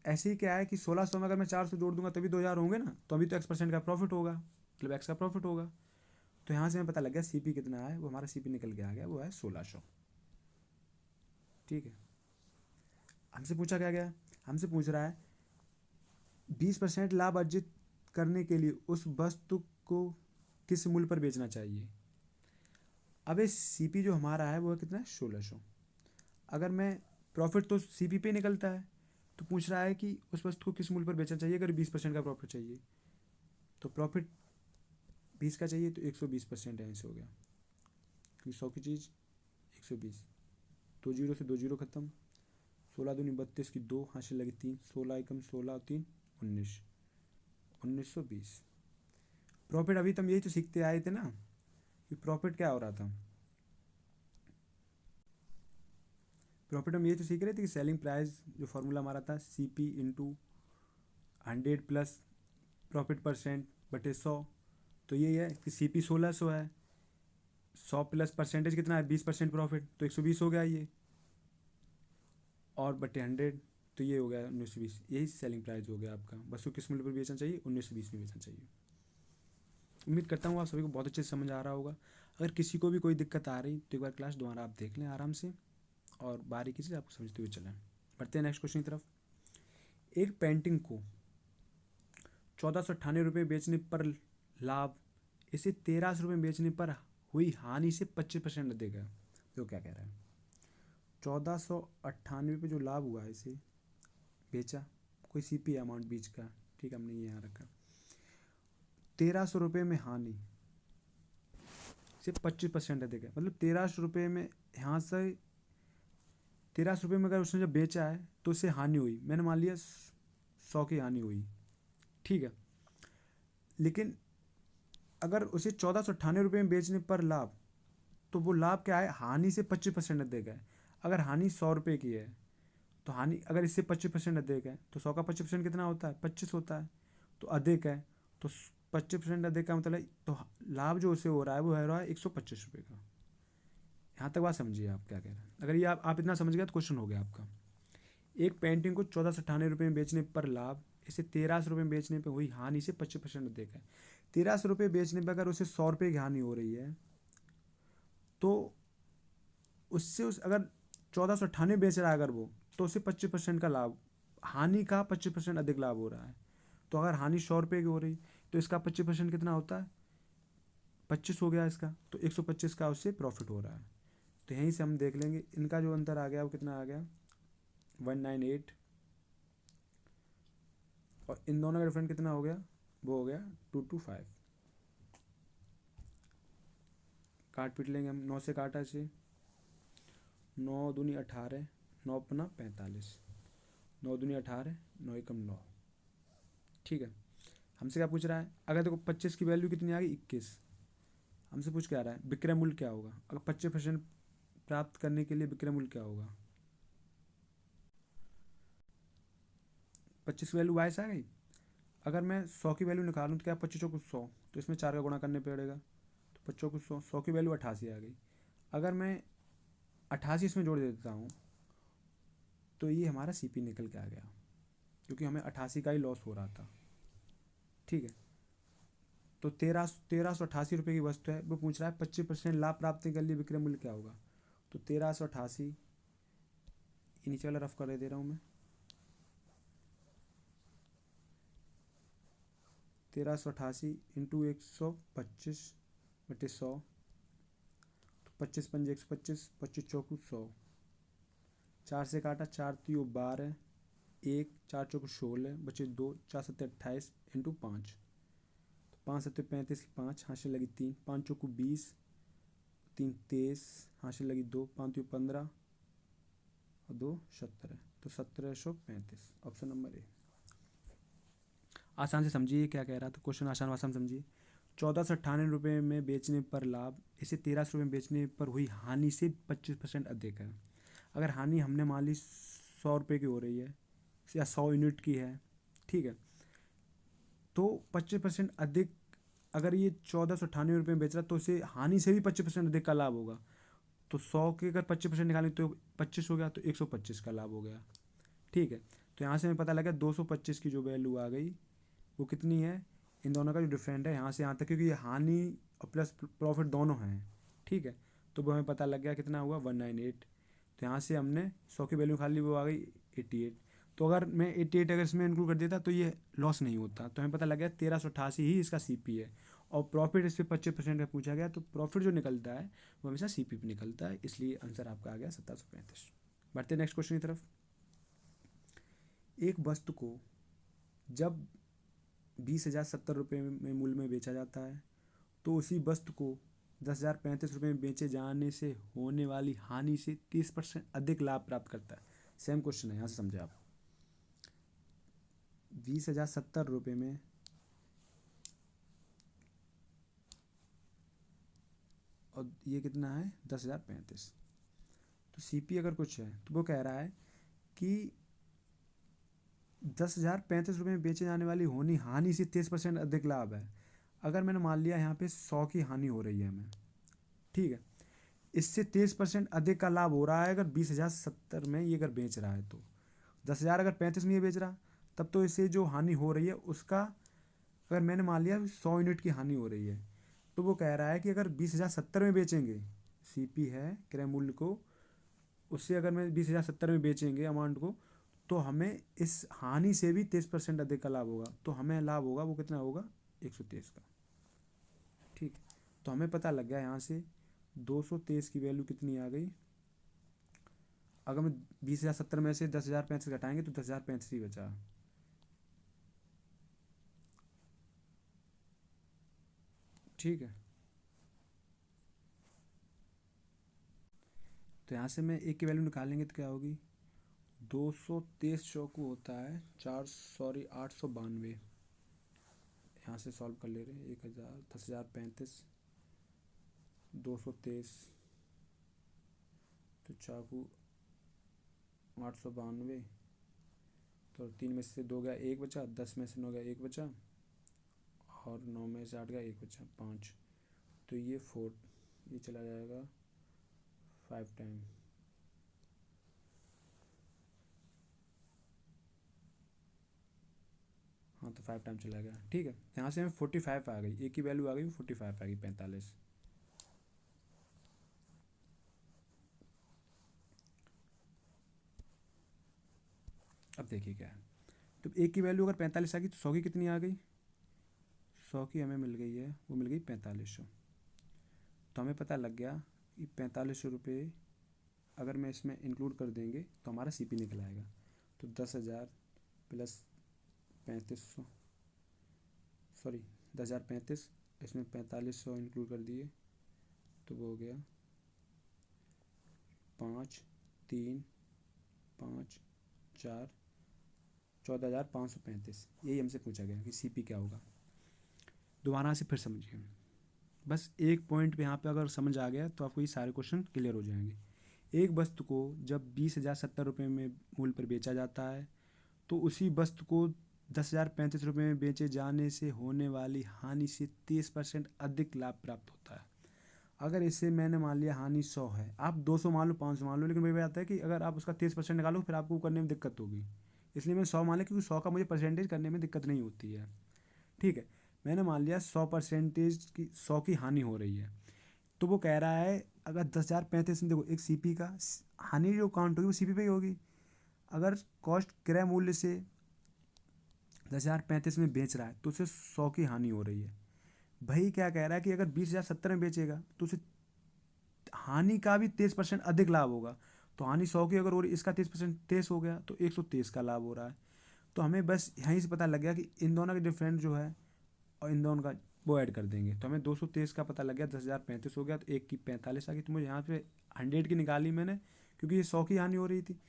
Speaker 1: ऐसे ही क्या है कि 1600 में अगर मैं 400 जोड़ दूंगा तभी 2000 होंगे ना, तो अभी तो x% का प्रॉफिट होगा, मतलब x का प्रॉफिट होगा। तो यहाँ से हमें पता लग गया CP कितना है, वो हमारा CP निकल के आ गया, वो है 1600। ठीक है, हमसे पूछा क्या गया, हमसे पूछ रहा है 20% लाभ अर्जित करने के लिए उस वस्तु को किस मूल्य पर बेचना चाहिए। अब इस CP जो हमारा है वो कितना है, 1600। अगर मैं प्रॉफिट तो CP पे निकलता है, तो पूछ रहा है कि उस वस्तु को किस मूल्य पर बेचना चाहिए अगर 20% का प्रॉफिट चाहिए। तो प्रॉफिट 20 का चाहिए तो 120% यहाँ से हो गया, क्योंकि 100 की चीज़ 120, 2 जीरो से 2 जीरो खत्म, 16 दूनी 32 की 2 हासिल लगी 3, 16 एकम 16 3 19, 1920। प्रॉफिट अभी तुम यही तो सीखते आए थे ना कि प्रॉफिट क्या हो रहा था, प्रॉफिट हम यही तो सीख रहे थे कि सेलिंग प्राइस जो फॉर्मूला हमारा था CP into 100 plus profit percent बटे 100। तो ये है कि CP 1600 है, 100 प्लस परसेंटेज कितना है, 20% प्रॉफिट, तो 120 हो गया ये, और बटे 100, तो ये हो गया 1920। यही सेलिंग प्राइस हो गया आपका। वस्तु किस मूल्य पर बेचना चाहिए, 1920 में बेचना चाहिए। उम्मीद करता हूँ आप सभी को बहुत अच्छे से समझ आ रहा होगा। अगर किसी को भी कोई दिक्कत आ रही तो एक बार क्लास दोबारा आप देख लें आराम से, और बारीकी से आपको समझते हुए चलें। बढ़ते हैं नेक्स्ट क्वेश्चन की तरफ। एक पेंटिंग को 1498 रुपये बेचने पर लाभ इसे 1300 रुपये बेचने पर हुई हानि से 25% देगा। तो क्या कह रहा है, 1498 पे जो लाभ हुआ है इसे बेचा, कोई CP अमाउंट बीच का, ठीक है, हमने ये यहाँ रखा, 1300 रुपये में हानि से 25% देगा, मतलब 1300 रुपये में यहाँ से 1300 रुपये में अगर उसने जब बेचा है तो उससे हानि हुई, मैंने मान लिया 100 की हानि हुई, ठीक है। लेकिन अगर उसे 1498 रुपये में बेचने पर लाभ, तो वो लाभ क्या है, हानि से 25% अधिक है। अगर हानि 100 रुपये की है तो हानि अगर इससे 25% अधिक है तो 100 का 25% कितना होता है, 25 होता है, तो अधिक है, तो 25% अधिक का मतलब तो लाभ जो उसे हो रहा है वो है रहा है 125 रुपये का। यहाँ तक बात समझिए आप क्या कह रहे हैं। अगर ये आप इतना समझ गए तो क्वेश्चन हो गया आपका। एक पेंटिंग को 1498 रुपये में बेचने पर लाभ इसे 1300 रुपये में बेचने पर हुई हानि से 25% अधिक है। 1300 रुपये बेचने पर अगर उसे 100 रुपये की हानि हो रही है तो उससे अगर 1498 बेच रहा है अगर वो, तो उसे 25% का लाभ, हानि का 25% अधिक लाभ हो रहा है। तो अगर हानि 100 रुपये की हो रही तो इसका 25% कितना होता है, 25 हो गया इसका, तो 125 का उससे प्रॉफिट हो रहा है। तो यहीं से हम देख लेंगे इनका जो अंतर आ गया वो कितना आ गया, 198, और इन दोनों का डिफरेंट कितना हो गया, वो हो गया 225। काट पीट लेंगे हम, 9 से काटा इसे, 9 दूनी 18, 9 पना 45, 9 दूनी 18, 9 एकम 9, ठीक है। हमसे क्या पूछ रहा है, अगर देखो 25 की वैल्यू कितनी आ गई 21, हमसे पूछ क्या रहा है विक्रय मूल्य क्या होगा, अगर 25% प्राप्त करने के लिए विक्रय मूल्य क्या होगा। 25 की वैल्यू 22 आ गई, अगर मैं 100 की वैल्यू निकालूँ तो क्या 25 को 100, तो इसमें 4 का गुणा करने पड़ेगा, तो 25 को 100, 100 की वैल्यू 88 आ गई। अगर मैं 88 इसमें जोड़ देता हूँ तो ये हमारा सीपी निकल के आ गया, क्योंकि हमें 88 का ही लॉस हो रहा था। ठीक है, तो 1388 रुपये की वस्तु है, वो पूछ रहा है 25% लाभ प्राप्त के लिए विक्रय मूल्य क्या होगा। तो 1388, नीचे वाला रफ कर दे रहा हूँ मैं, 1388 इंटू 125/100, तो 25×5 = 125, 25×4 = 100, 4 से काटा, 4×3 = 12, 1, 4×4 = 16, बचे 2, 4×7 = 28 इंटू 5, तो 5×7 = 35 की 5, हाथ से लगी 3, 5×4 = 20, 3 23, हाथ से लगी 2, 5×3 = 15 और 2 17, तो 1735, ऑप्शन नंबर ए। आसान से समझिए क्या कह रहा था, क्वेश्चन आसान भाषा में समझिए। 1498 रुपये में बेचने पर लाभ इसे 1300 में बेचने पर हुई हानि से 25% अधिक है। अगर हानि हमने मान ली 100 रुपये की हो रही है या 100 यूनिट की है, ठीक है, तो 25% अधिक, अगर ये 1498 रुपये में बेच रहा तो इसे हानि से भी 25% अधिक का लाभ होगा। तो 100 के अगर 25% निकालें तो 25 हो गया, तो 125 का लाभ हो गया। ठीक है, तो यहाँ से हमें पता लगा 225 की जो वैल्यू आ गई वो कितनी है, इन दोनों का जो डिफरेंट है यहाँ से यहाँ तक, क्योंकि ये हानि और प्लस प्रॉफिट दोनों हैं। ठीक है, तो वो हमें पता लग गया कितना हुआ 198। तो यहाँ से हमने 100 की वैल्यू निकाल ली, वो आ गई 88। तो अगर मैं 88 अगर इसमें इंक्लूड कर देता तो ये लॉस नहीं होता। तो हमें पता लग गया 1388 ही इसका सीपी है, और प्रॉफिट इस पर 25% का पूछा गया, तो प्रॉफिट जो निकलता है वो हमेशा सीपी पे निकलता है, इसलिए आंसर आपका आ गया 1735। बढ़ते नेक्स्ट क्वेश्चन की तरफ। एक वस्तु को जब 20,070 रुपये में मूल्य में बेचा जाता है तो उसी वस्तु को 10,035 रुपये में बेचे जाने से होने वाली हानि से 30% अधिक लाभ प्राप्त करता है। सेम क्वेश्चन है, यहाँ से समझे आप। 20,070 रुपये में और ये कितना है 10,035, तो सीपी अगर कुछ है तो वो कह रहा है कि 10,035 रुपये में बेचे जाने वाली होनी हानि से 30% अधिक लाभ है। अगर मैंने मान लिया यहाँ पे 100 की हानि हो रही है हमें, ठीक है, इससे 30% अधिक का लाभ हो रहा है अगर 20,070 में ये अगर बेच रहा है, तो 10,000 अगर 35 में ये बेच रहा तब तो इससे जो हानि हो रही है उसका, अगर मैंने मान लिया 100 यूनिट की हानि हो रही है, तो वो कह रहा है कि अगर 20,070 में बेचेंगे, सीपी है क्रय मूल्य को, उससे अगर मैं 20,070 में बेचेंगे अमाउंट को, तो हमें इस हानि से भी 30% अधिक का लाभ होगा। तो हमें लाभ होगा वो कितना होगा 123 का। ठीक, तो हमें पता लग गया यहाँ से 223 की वैल्यू कितनी आ गई। अगर मैं 20,070 में से 10,035 घटाएंगे तो 10,035 ही बचा। ठीक है, तो यहाँ से मैं एक की वैल्यू निकालेंगे तो क्या होगी, 223 चौकू होता है 892। यहाँ से सॉल्व कर ले रहे हैं, 1,000, 10,035, 223, तो चाकू 892, तो 3 में से 2 गया 1 बचा, 10 में से 9 गया 1 बचा, और 9 में से 8 गया 1 बचा 5, तो ये 4, ये चला जाएगा 5 टाइम। हाँ, तो 5 टाइम चला गया। ठीक है, यहाँ से हमें 45 आ गई, एक की वैल्यू आ गई 45 आ गई, 45। अब देखिए क्या है, तो एक की वैल्यू अगर 45 आ गई तो 100 की कितनी आ गई, 100 की हमें मिल गई है, वो मिल गई 4500। तो हमें पता लग गया कि 4500 रुपये अगर मैं इसमें इंक्लूड कर देंगे तो हमारा सीपी निकल आएगा। तो 10,000 प्लस 3500, सॉरी 10,035, इसमें 4500 इंक्लूड कर दिए, तो वो हो गया 5 3 5 4 14,535, यही हमसे पूछा गया कि CP क्या होगा। दोबारा से फिर समझिए, बस एक पॉइंट पे यहाँ पे अगर समझ आ गया तो आपको ये सारे क्वेश्चन क्लियर हो जाएंगे। एक वस्तु को जब 20,070 रुपये में मूल्य पर बेचा जाता है तो उसी वस्तु को 10,035 रुपये में बेचे जाने से होने वाली हानि से 30% अधिक लाभ प्राप्त होता है। अगर इससे मैंने मान लिया हानि 100 है, आप 200 मान लो, 500 मान लो, लेकिन मेरे आता है कि अगर आप उसका 30% निकालो फिर आपको करने में दिक्कत होगी, इसलिए मैंने 100 मान लिया क्योंकि 100 का मुझे परसेंटेज करने में दिक्कत नहीं होती है। ठीक है, मैंने मान लिया 100% की 100 की हानि हो रही है, तो वो कह रहा है अगर 10,035 में देखो एक CP का हानि जो काउंट होगी वो CP पे ही होगी। अगर कॉस्ट क्रय मूल्य से 10,035 में बेच रहा है तो उसे 100 की हानि हो रही है। भाई क्या कह रहा है कि अगर 20,070 में बेचेगा तो उसे हानि का भी 23% अधिक लाभ होगा। तो हानि 100 की अगर हो रही, इसका 30% 23 हो गया तो 123 का लाभ हो रहा है। तो हमें बस यहीं से पता लग गया कि इन दोनों का डिफरेंस जो है और इन दोनों का वो ऐड कर देंगे तो हमें 223 का पता लग गया, 10,035 हो गया तो एक की 45 आ गई। तो मुझे यहाँ पे 100 की निकाली मैंने क्योंकि ये 100 की हानि हो रही थी,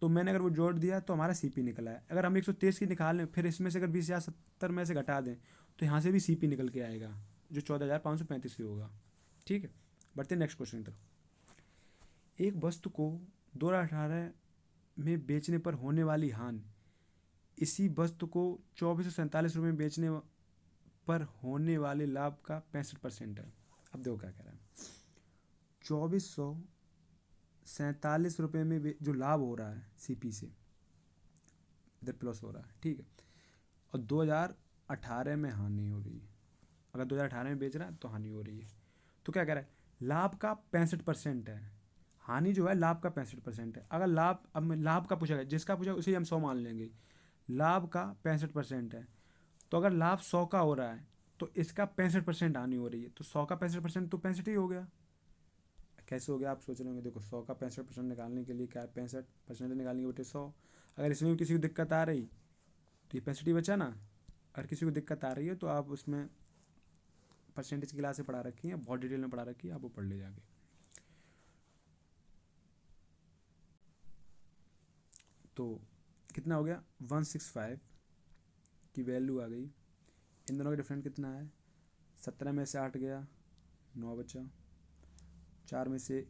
Speaker 1: तो मैंने अगर वो जोड़ दिया तो हमारा CP निकला है। अगर हम 123 की निकाल लें फिर इसमें से अगर 20,070 में से घटा दें तो यहाँ से भी CP निकल के आएगा जो 14,535 ही होगा। ठीक है, बढ़ते नेक्स्ट क्वेश्चन की तरफ। एक वस्तु को 2018 में बेचने पर होने वाली हानि इसी वस्तु को 2,447 रुपये में बेचने पर होने वाले लाभ का 65% है। अब देखो क्या कह रहा है, 2,447 रुपये में जो लाभ हो रहा है CP से, इधर प्लस हो रहा है, ठीक है, और 2018 में हानि हो रही है। अगर 2018 में बेच रहा है तो हानि हो रही है, तो क्या कह रहा है, लाभ का 65% है, हानि जो है लाभ का 65% है। अगर लाभ, अब मैं लाभ का पूछा गया, जिसका पूछा उसे हम 100 मान लेंगे, लाभ का 65% है, तो अगर लाभ 100 का हो रहा है तो इसका 65% हानि हो रही है, तो 100 का 65% तो 65 ही हो गया। कैसे हो गया आप सोच रहे होंगे, देखो 100 का 65% निकालने के लिए क्या है, 65% निकालने के बटे 100। अगर इसमें भी किसी को दिक्कत आ रही तो ये 65 ही बचा ना। अगर किसी को दिक्कत आ रही है तो आप उसमें परसेंटेज की क्लासें पढ़ा रखी हैं, बहुत डिटेल में पढ़ा रखी है, आप वो पढ़ ले जाके। तो कितना हो गया, 165 की वैल्यू आ गई। इन दोनों का डिफरेंस कितना है, 17 में से 8 गया 9 बचा, 4 में से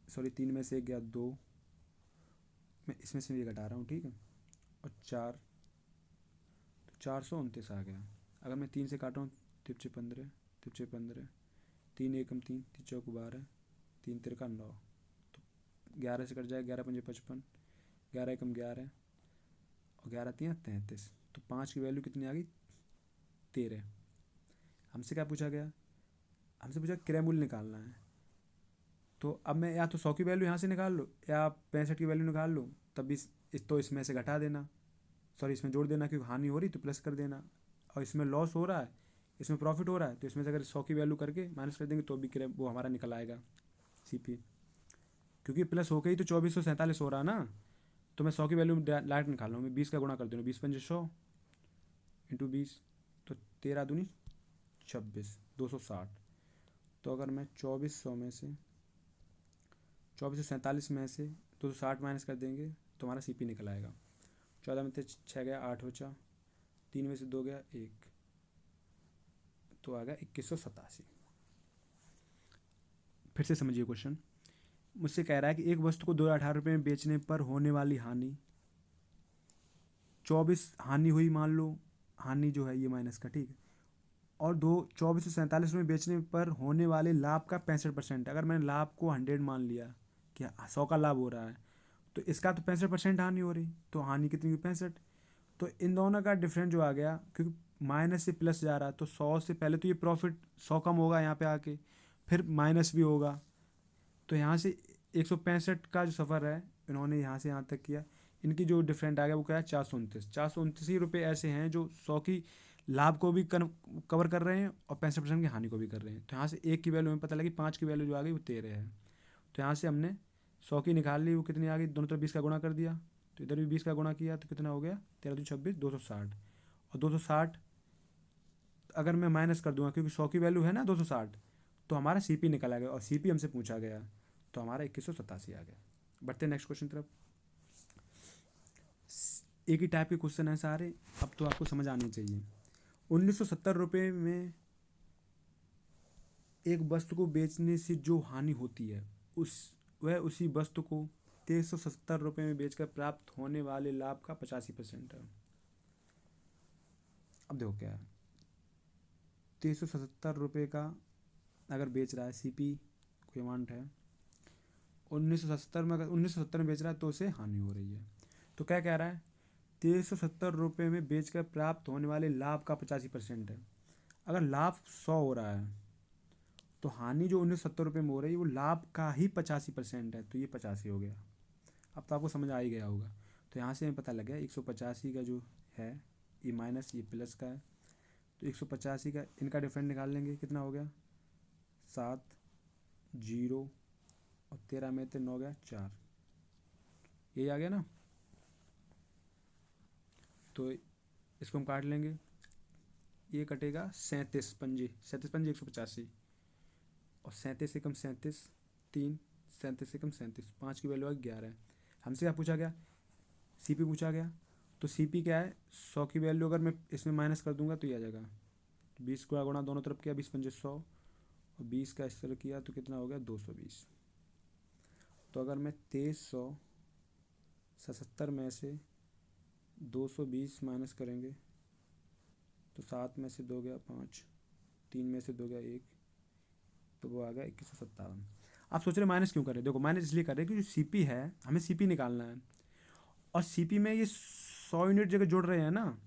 Speaker 1: 3 में से 1 गया 2, मैं इसमें से ये घटा रहा हूँ, ठीक है, और 4, तो 429 आ गया। अगर मैं 3 से काटूँ, 3 15, 3 15, 3 एकम 3, 3 चौक 12, 3 तिरका 9, तो 11 से कट जाए, 11 पंजे 55, 11 एकम 11 और 11 3 33, तो 5 की वैल्यू कितनी आ गई, 13। हमसे क्या पूछा गया, हमसे पूछा क्रय मूल्य निकालना है। तो अब मैं या तो 100 की वैल्यू यहाँ से निकाल लो या 65 की वैल्यू निकाल लो, तब तो इसमें से घटा देना, इसमें जोड़ देना, क्योंकि हानि हो रही तो प्लस कर देना, और इसमें लॉस हो रहा है इसमें प्रॉफिट हो रहा है, तो इसमें से अगर 100 की वैल्यू करके माइनस कर देंगे तो भी वो हमारा निकल आएगा CP, क्योंकि प्लस होके ही तो 2,447 हो रहा है ना। तो मैं 100 की वैल्यू डायरेक्ट निकाल रहा हूँ, मैं 20 का गुणा कर दूँगा, 20 पंजे 100 इंटू 20, तो 13 दूनी 26, 260। तो अगर मैं 2400 में से 2,447 में से 260 माइनस कर देंगे तो हमारा CP निकल आएगा। 14 में से 6 गया 8 बचा, 3 में से 2 गया 1, तो आ गया 2187। फिर से समझिए क्वेश्चन, मुझसे कह रहा है कि एक वस्तु को 2,018 में बेचने पर होने वाली हानि 24 हानि हुई, मान लो हानि जो है ये माइनस का, ठीक है, और 2,447 में बेचने पर होने वाले लाभ का 65%। अगर मैंने लाभ को 100 मान लिया कि 100 का लाभ हो रहा है तो इसका तो 65% हानि हो रही, तो हानि कितनी हुई, 65। तो इन दोनों का डिफरेंस जो आ गया, क्योंकि माइनस से प्लस जा रहा है तो 100 से पहले तो ये प्रॉफिट 100 कम होगा यहाँ पे आके, फिर माइनस भी होगा, तो यहाँ से 165 का जो सफ़र है इन्होंने यहाँ से यहाँ तक किया, इनकी जो डिफरेंट आ गया वो क्या है, 429 ही रुपये ऐसे हैं जो 100 की लाभ को भी कवर कर रहे हैं और 65% की हानि को भी कर रहे हैं। तो यहाँ से एक की वैल्यू हमें पता लगी, 5 की वैल्यू जो आ गई वो 13 है। तो यहाँ से हमने 100 की निकाल ली, वो कितनी आ गई, दोनों तरफ 20 का गुणा कर दिया, तो इधर भी 20 का गुणा किया तो कितना हो गया, 13 26, 260, और 260 अगर मैं माइनस कर दूंगा क्योंकि 100 की वैल्यू है ना 260, तो हमारा CP निकल आ गया, और CP हमसे पूछा गया तो हमारा 2187 आ गया। बढ़ते नेक्स्ट क्वेश्चन तरफ। एक ही टाइप के क्वेश्चन हैं सारे, अब तो आपको समझ आनी चाहिए। 1970 रुपये में एक वस्तु को बेचने से जो हानि होती है वह उसी वस्तु को 2370 रुपये में बेचकर प्राप्त होने वाले लाभ का 85% है। अब देखो क्या है, 2370 रुपये का अगर बेच रहा है, सीपी कोई अमाउंट है, 1970 में, अगर 1970 में बेच रहा है तो उसे हानि हो रही है। तो क्या कह रहा है, 2370 रुपये में बेचकर प्राप्त होने वाले लाभ का 85% है। अगर लाभ 100 हो रहा है तो हानि जो 1970 रुपये में हो रही है वो लाभ का ही 85% है, तो ये 85 हो गया। अब तो आपको समझ आ ही गया होगा। तो यहाँ से हमें पता लग गया 185 का जो है ये माइनस ये प्लस का है, तो 185 का इनका डिफरेंट निकाल लेंगे, कितना हो गया 7, 0 और 13 में 9 हो गया 4, यही आ गया ना। तो इसको हम काट लेंगे, ये कटेगा 37 पंजे 185 और 37 से कम 37, 3, 37 से कम 37, 5 की वैल्यू है 11 है। हमसे क्या पूछा गया, सीपी पूछा गया। तो सीपी क्या है, 100 की वैल्यू अगर मैं इसमें माइनस कर दूंगा तो ये आ जाएगा 20 का गुणा दोनों तरफ किया, 20 पंजे 100 और 20 का इस तरह किया तो कितना हो गया 220। तो अगर मैं 2377 में से 220 माइनस करेंगे तो 7 में से 2 गया 5, 3 में से 2 गया 1, तो वो आ गया 2157। आप सोच रहे माइनस क्यों कर रहे हैं, देखो माइनस इसलिए कर रहे हैं क्योंकि सीपी है, हमें सीपी निकालना है और सीपी में ये 100 यूनिट जगह जोड़ रहे हैं ना,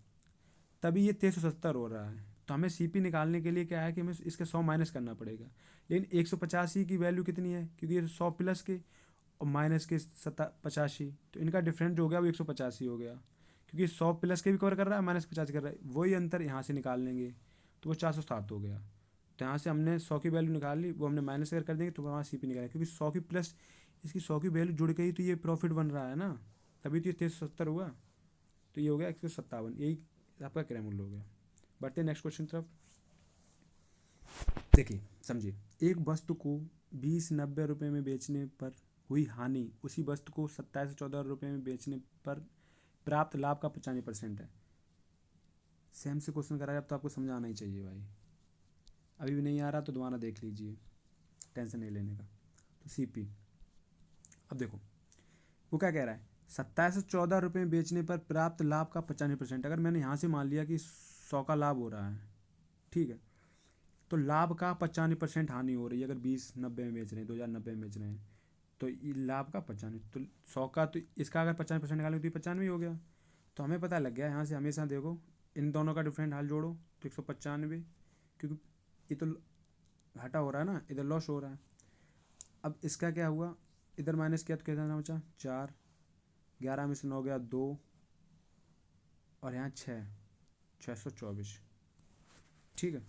Speaker 1: तभी ये 2370 हो रहा है। तो हमें सीपी निकालने के लिए क्या है कि हमें इसके 100 माइनस करना पड़ेगा। लेकिन 185 की वैल्यू कितनी है, क्योंकि ये 100 प्लस के और माइनस के 85, तो इनका डिफरेंस जो हो गया वो 185 हो गया, क्योंकि 100 प्लस के भी कवर कर रहा है, माइनस 50 कर रहा है, वही अंतर यहाँ से निकाल लेंगे तो वो 407 हो गया। तो यहाँ से हमने 100 की वैल्यू निकाल ली, वो हमने माइनस कर देंगे तो वहाँ सीपी निकालेंगे, क्योंकि 100 की प्लस इसकी 100 की वैल्यू जुड़ गई तो ये प्रॉफिट बन रहा है ना, तभी तो ये 370 हुआ, तो ये हो गया 157, यही आपका क्रय मूल्य हो गया। बढ़ते हैं नेक्स्ट क्वेश्चन तरफ। देखिए समझिए, एक वस्तु को 20-90 रुपये में बेचने पर हुई हानि उसी वस्तु को 27-14 रुपये में बेचने पर प्राप्त लाभ का 95% है। सेम से क्वेश्चन कराया, अब तो आपको समझ आना ही चाहिए भाई, अभी भी नहीं आ रहा तो दोबारा देख लीजिए, टेंशन नहीं लेने का। तो सीपी, अब देखो वो क्या कह रहा है, 2714 रुपये में बेचने पर प्राप्त लाभ का 95%। अगर मैंने यहाँ से मान लिया कि 100 का लाभ हो रहा है, ठीक है, तो लाभ का 95% हानि हो रही है। अगर 20-90 में बेच रहे हैं, 2090 में बेच रहे हैं, तो ये लाभ का 95, तो 100 का, तो इसका अगर 50% निकालेंगे तो 95 हो गया। तो हमें पता लग गया यहाँ से, हमेशा देखो इन दोनों का डिफरेंट हाल जोड़ो तो 195, क्योंकि ये तो घाटा हो रहा है ना, इधर लॉस हो रहा है। अब इसका क्या हुआ, इधर माइनस किया तो कितना बचा 4, 11 में से 9 गया 2 और यहाँ 624, ठीक है।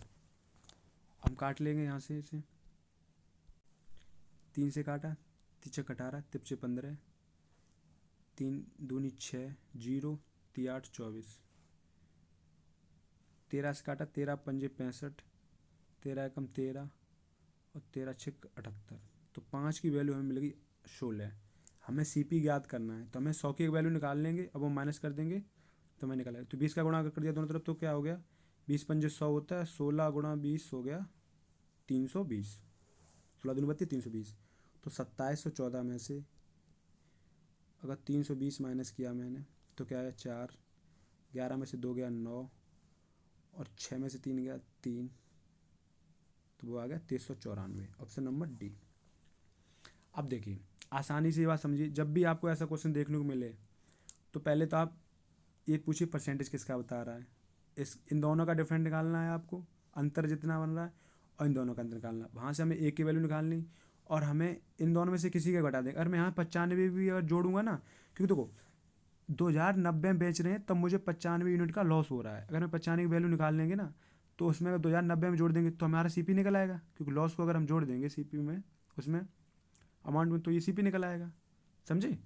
Speaker 1: हम काट लेंगे यहाँ से इसे, 3 से काटा, 3 18, 3 15, 3 दूनी 6, 0 3 8 24, 13 से काटा, 13 पंजे 65, 13 एकम 13 और 13 6 78, तो 5 की वैल्यू हमें मिलेगी 16। हमें सीपी याद करना है, तो हमें 100 की एक वैल्यू निकाल लेंगे, अब वो माइनस कर देंगे तो हमें निकालेगा। तो 20 का गुणा अगर कर दिया दोनों तरफ तो क्या हो गया, 20 पंजे 100 होता है, 16 गुणा 20 हो गया 320, 16 दूनी 32, 320। तो 2714 में से अगर 320 माइनस किया मैंने तो क्या है 4, 11 में से 2 गया 9 और 6 में से 3 गया 3, तो वो आ गया 394, ऑप्शन नंबर डी। अब देखिए आसानी से ये बात समझिए, जब भी आपको ऐसा क्वेश्चन देखने को मिले तो पहले तो आप ये पूछिए परसेंटेज किसका बता रहा है, इन दोनों का डिफरेंट निकालना है आपको, अंतर जितना बन रहा है, और इन दोनों का अंतर निकालना है। वहाँ से हमें एक की वैल्यू निकालनी और हमें इन दोनों में से किसी का घटा देंगे। अगर मैं यहाँ 95 भी अगर जोड़ूंगा ना, क्योंकि देखो 2090 में बेच रहे हैं तब मुझे 95 यूनिट का लॉस हो रहा है, अगर मैं 95 की वैल्यू निकाल लेंगे ना तो उसमें अगर 2090 में जोड़ देंगे तो हमारा सीपी निकल आएगा, क्योंकि लॉस को अगर हम जोड़ देंगे सीपी में, उसमें अमाउंट में, तो ये सीपी निकल आएगा, समझे।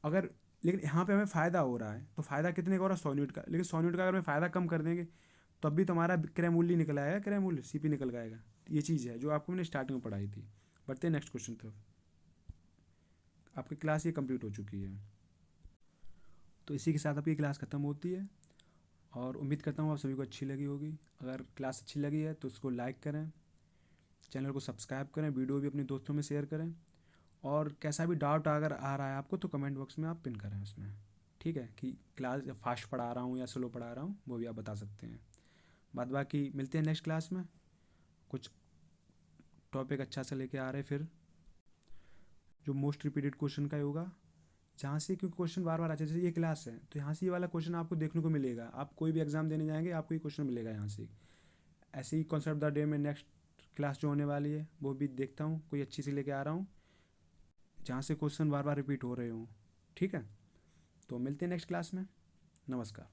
Speaker 1: अगर लेकिन यहाँ पे हमें फ़ायदा हो रहा है, तो फ़ायदा कितने का हो रहा है 100 यूनिट का, लेकिन 100 यूनिट का अगर मैं फ़ायदा कम कर देंगे तब भी तुम्हारा क्रय मूल्य निकल आएगा, क्रय मूल्य सीपी निकल आएगा। ये चीज़ है जो आपको मैंने स्टार्टिंग में पढ़ाई थी। बढ़ते हैं नेक्स्ट क्वेश्चन तरफ, आपकी क्लास ये कंप्लीट हो चुकी है। तो इसी के साथ आपकी क्लास ख़त्म होती है और उम्मीद करता हूँ आप सभी को अच्छी लगी होगी। अगर क्लास अच्छी लगी है तो उसको लाइक करें, चैनल को सब्सक्राइब करें, वीडियो भी अपने दोस्तों में शेयर करें और कैसा भी डाउट अगर आ रहा है आपको तो कमेंट बॉक्स में आप पिन करें उसमें, ठीक है, कि क्लास फास्ट पढ़ा रहा हूँ या स्लो पढ़ा रहा हूँ वो भी आप बता सकते हैं। बाद बाकी मिलते हैं नेक्स्ट क्लास में, कुछ टॉपिक अच्छा सा लेके आ रहे फिर, जो मोस्ट रिपीटेड क्वेश्चन का होगा, जहाँ से क्योंकि क्वेश्चन बार बार आते हैं, जैसे ये क्लास है तो यहाँ से ये वाला क्वेश्चन आपको देखने को मिलेगा, आप कोई भी एग्जाम देने जाएंगे आपको ये क्वेश्चन मिलेगा यहाँ से। ऐसे ही कॉन्सेप्ट द डे में नेक्स्ट क्लास जो होने वाली है वो भी देखता हूँ, कोई अच्छी सी लेके आ रहा हूँ जहाँ से क्वेश्चन बार बार रिपीट हो रहे हों, ठीक है। तो मिलते हैं नेक्स्ट क्लास में, नमस्कार।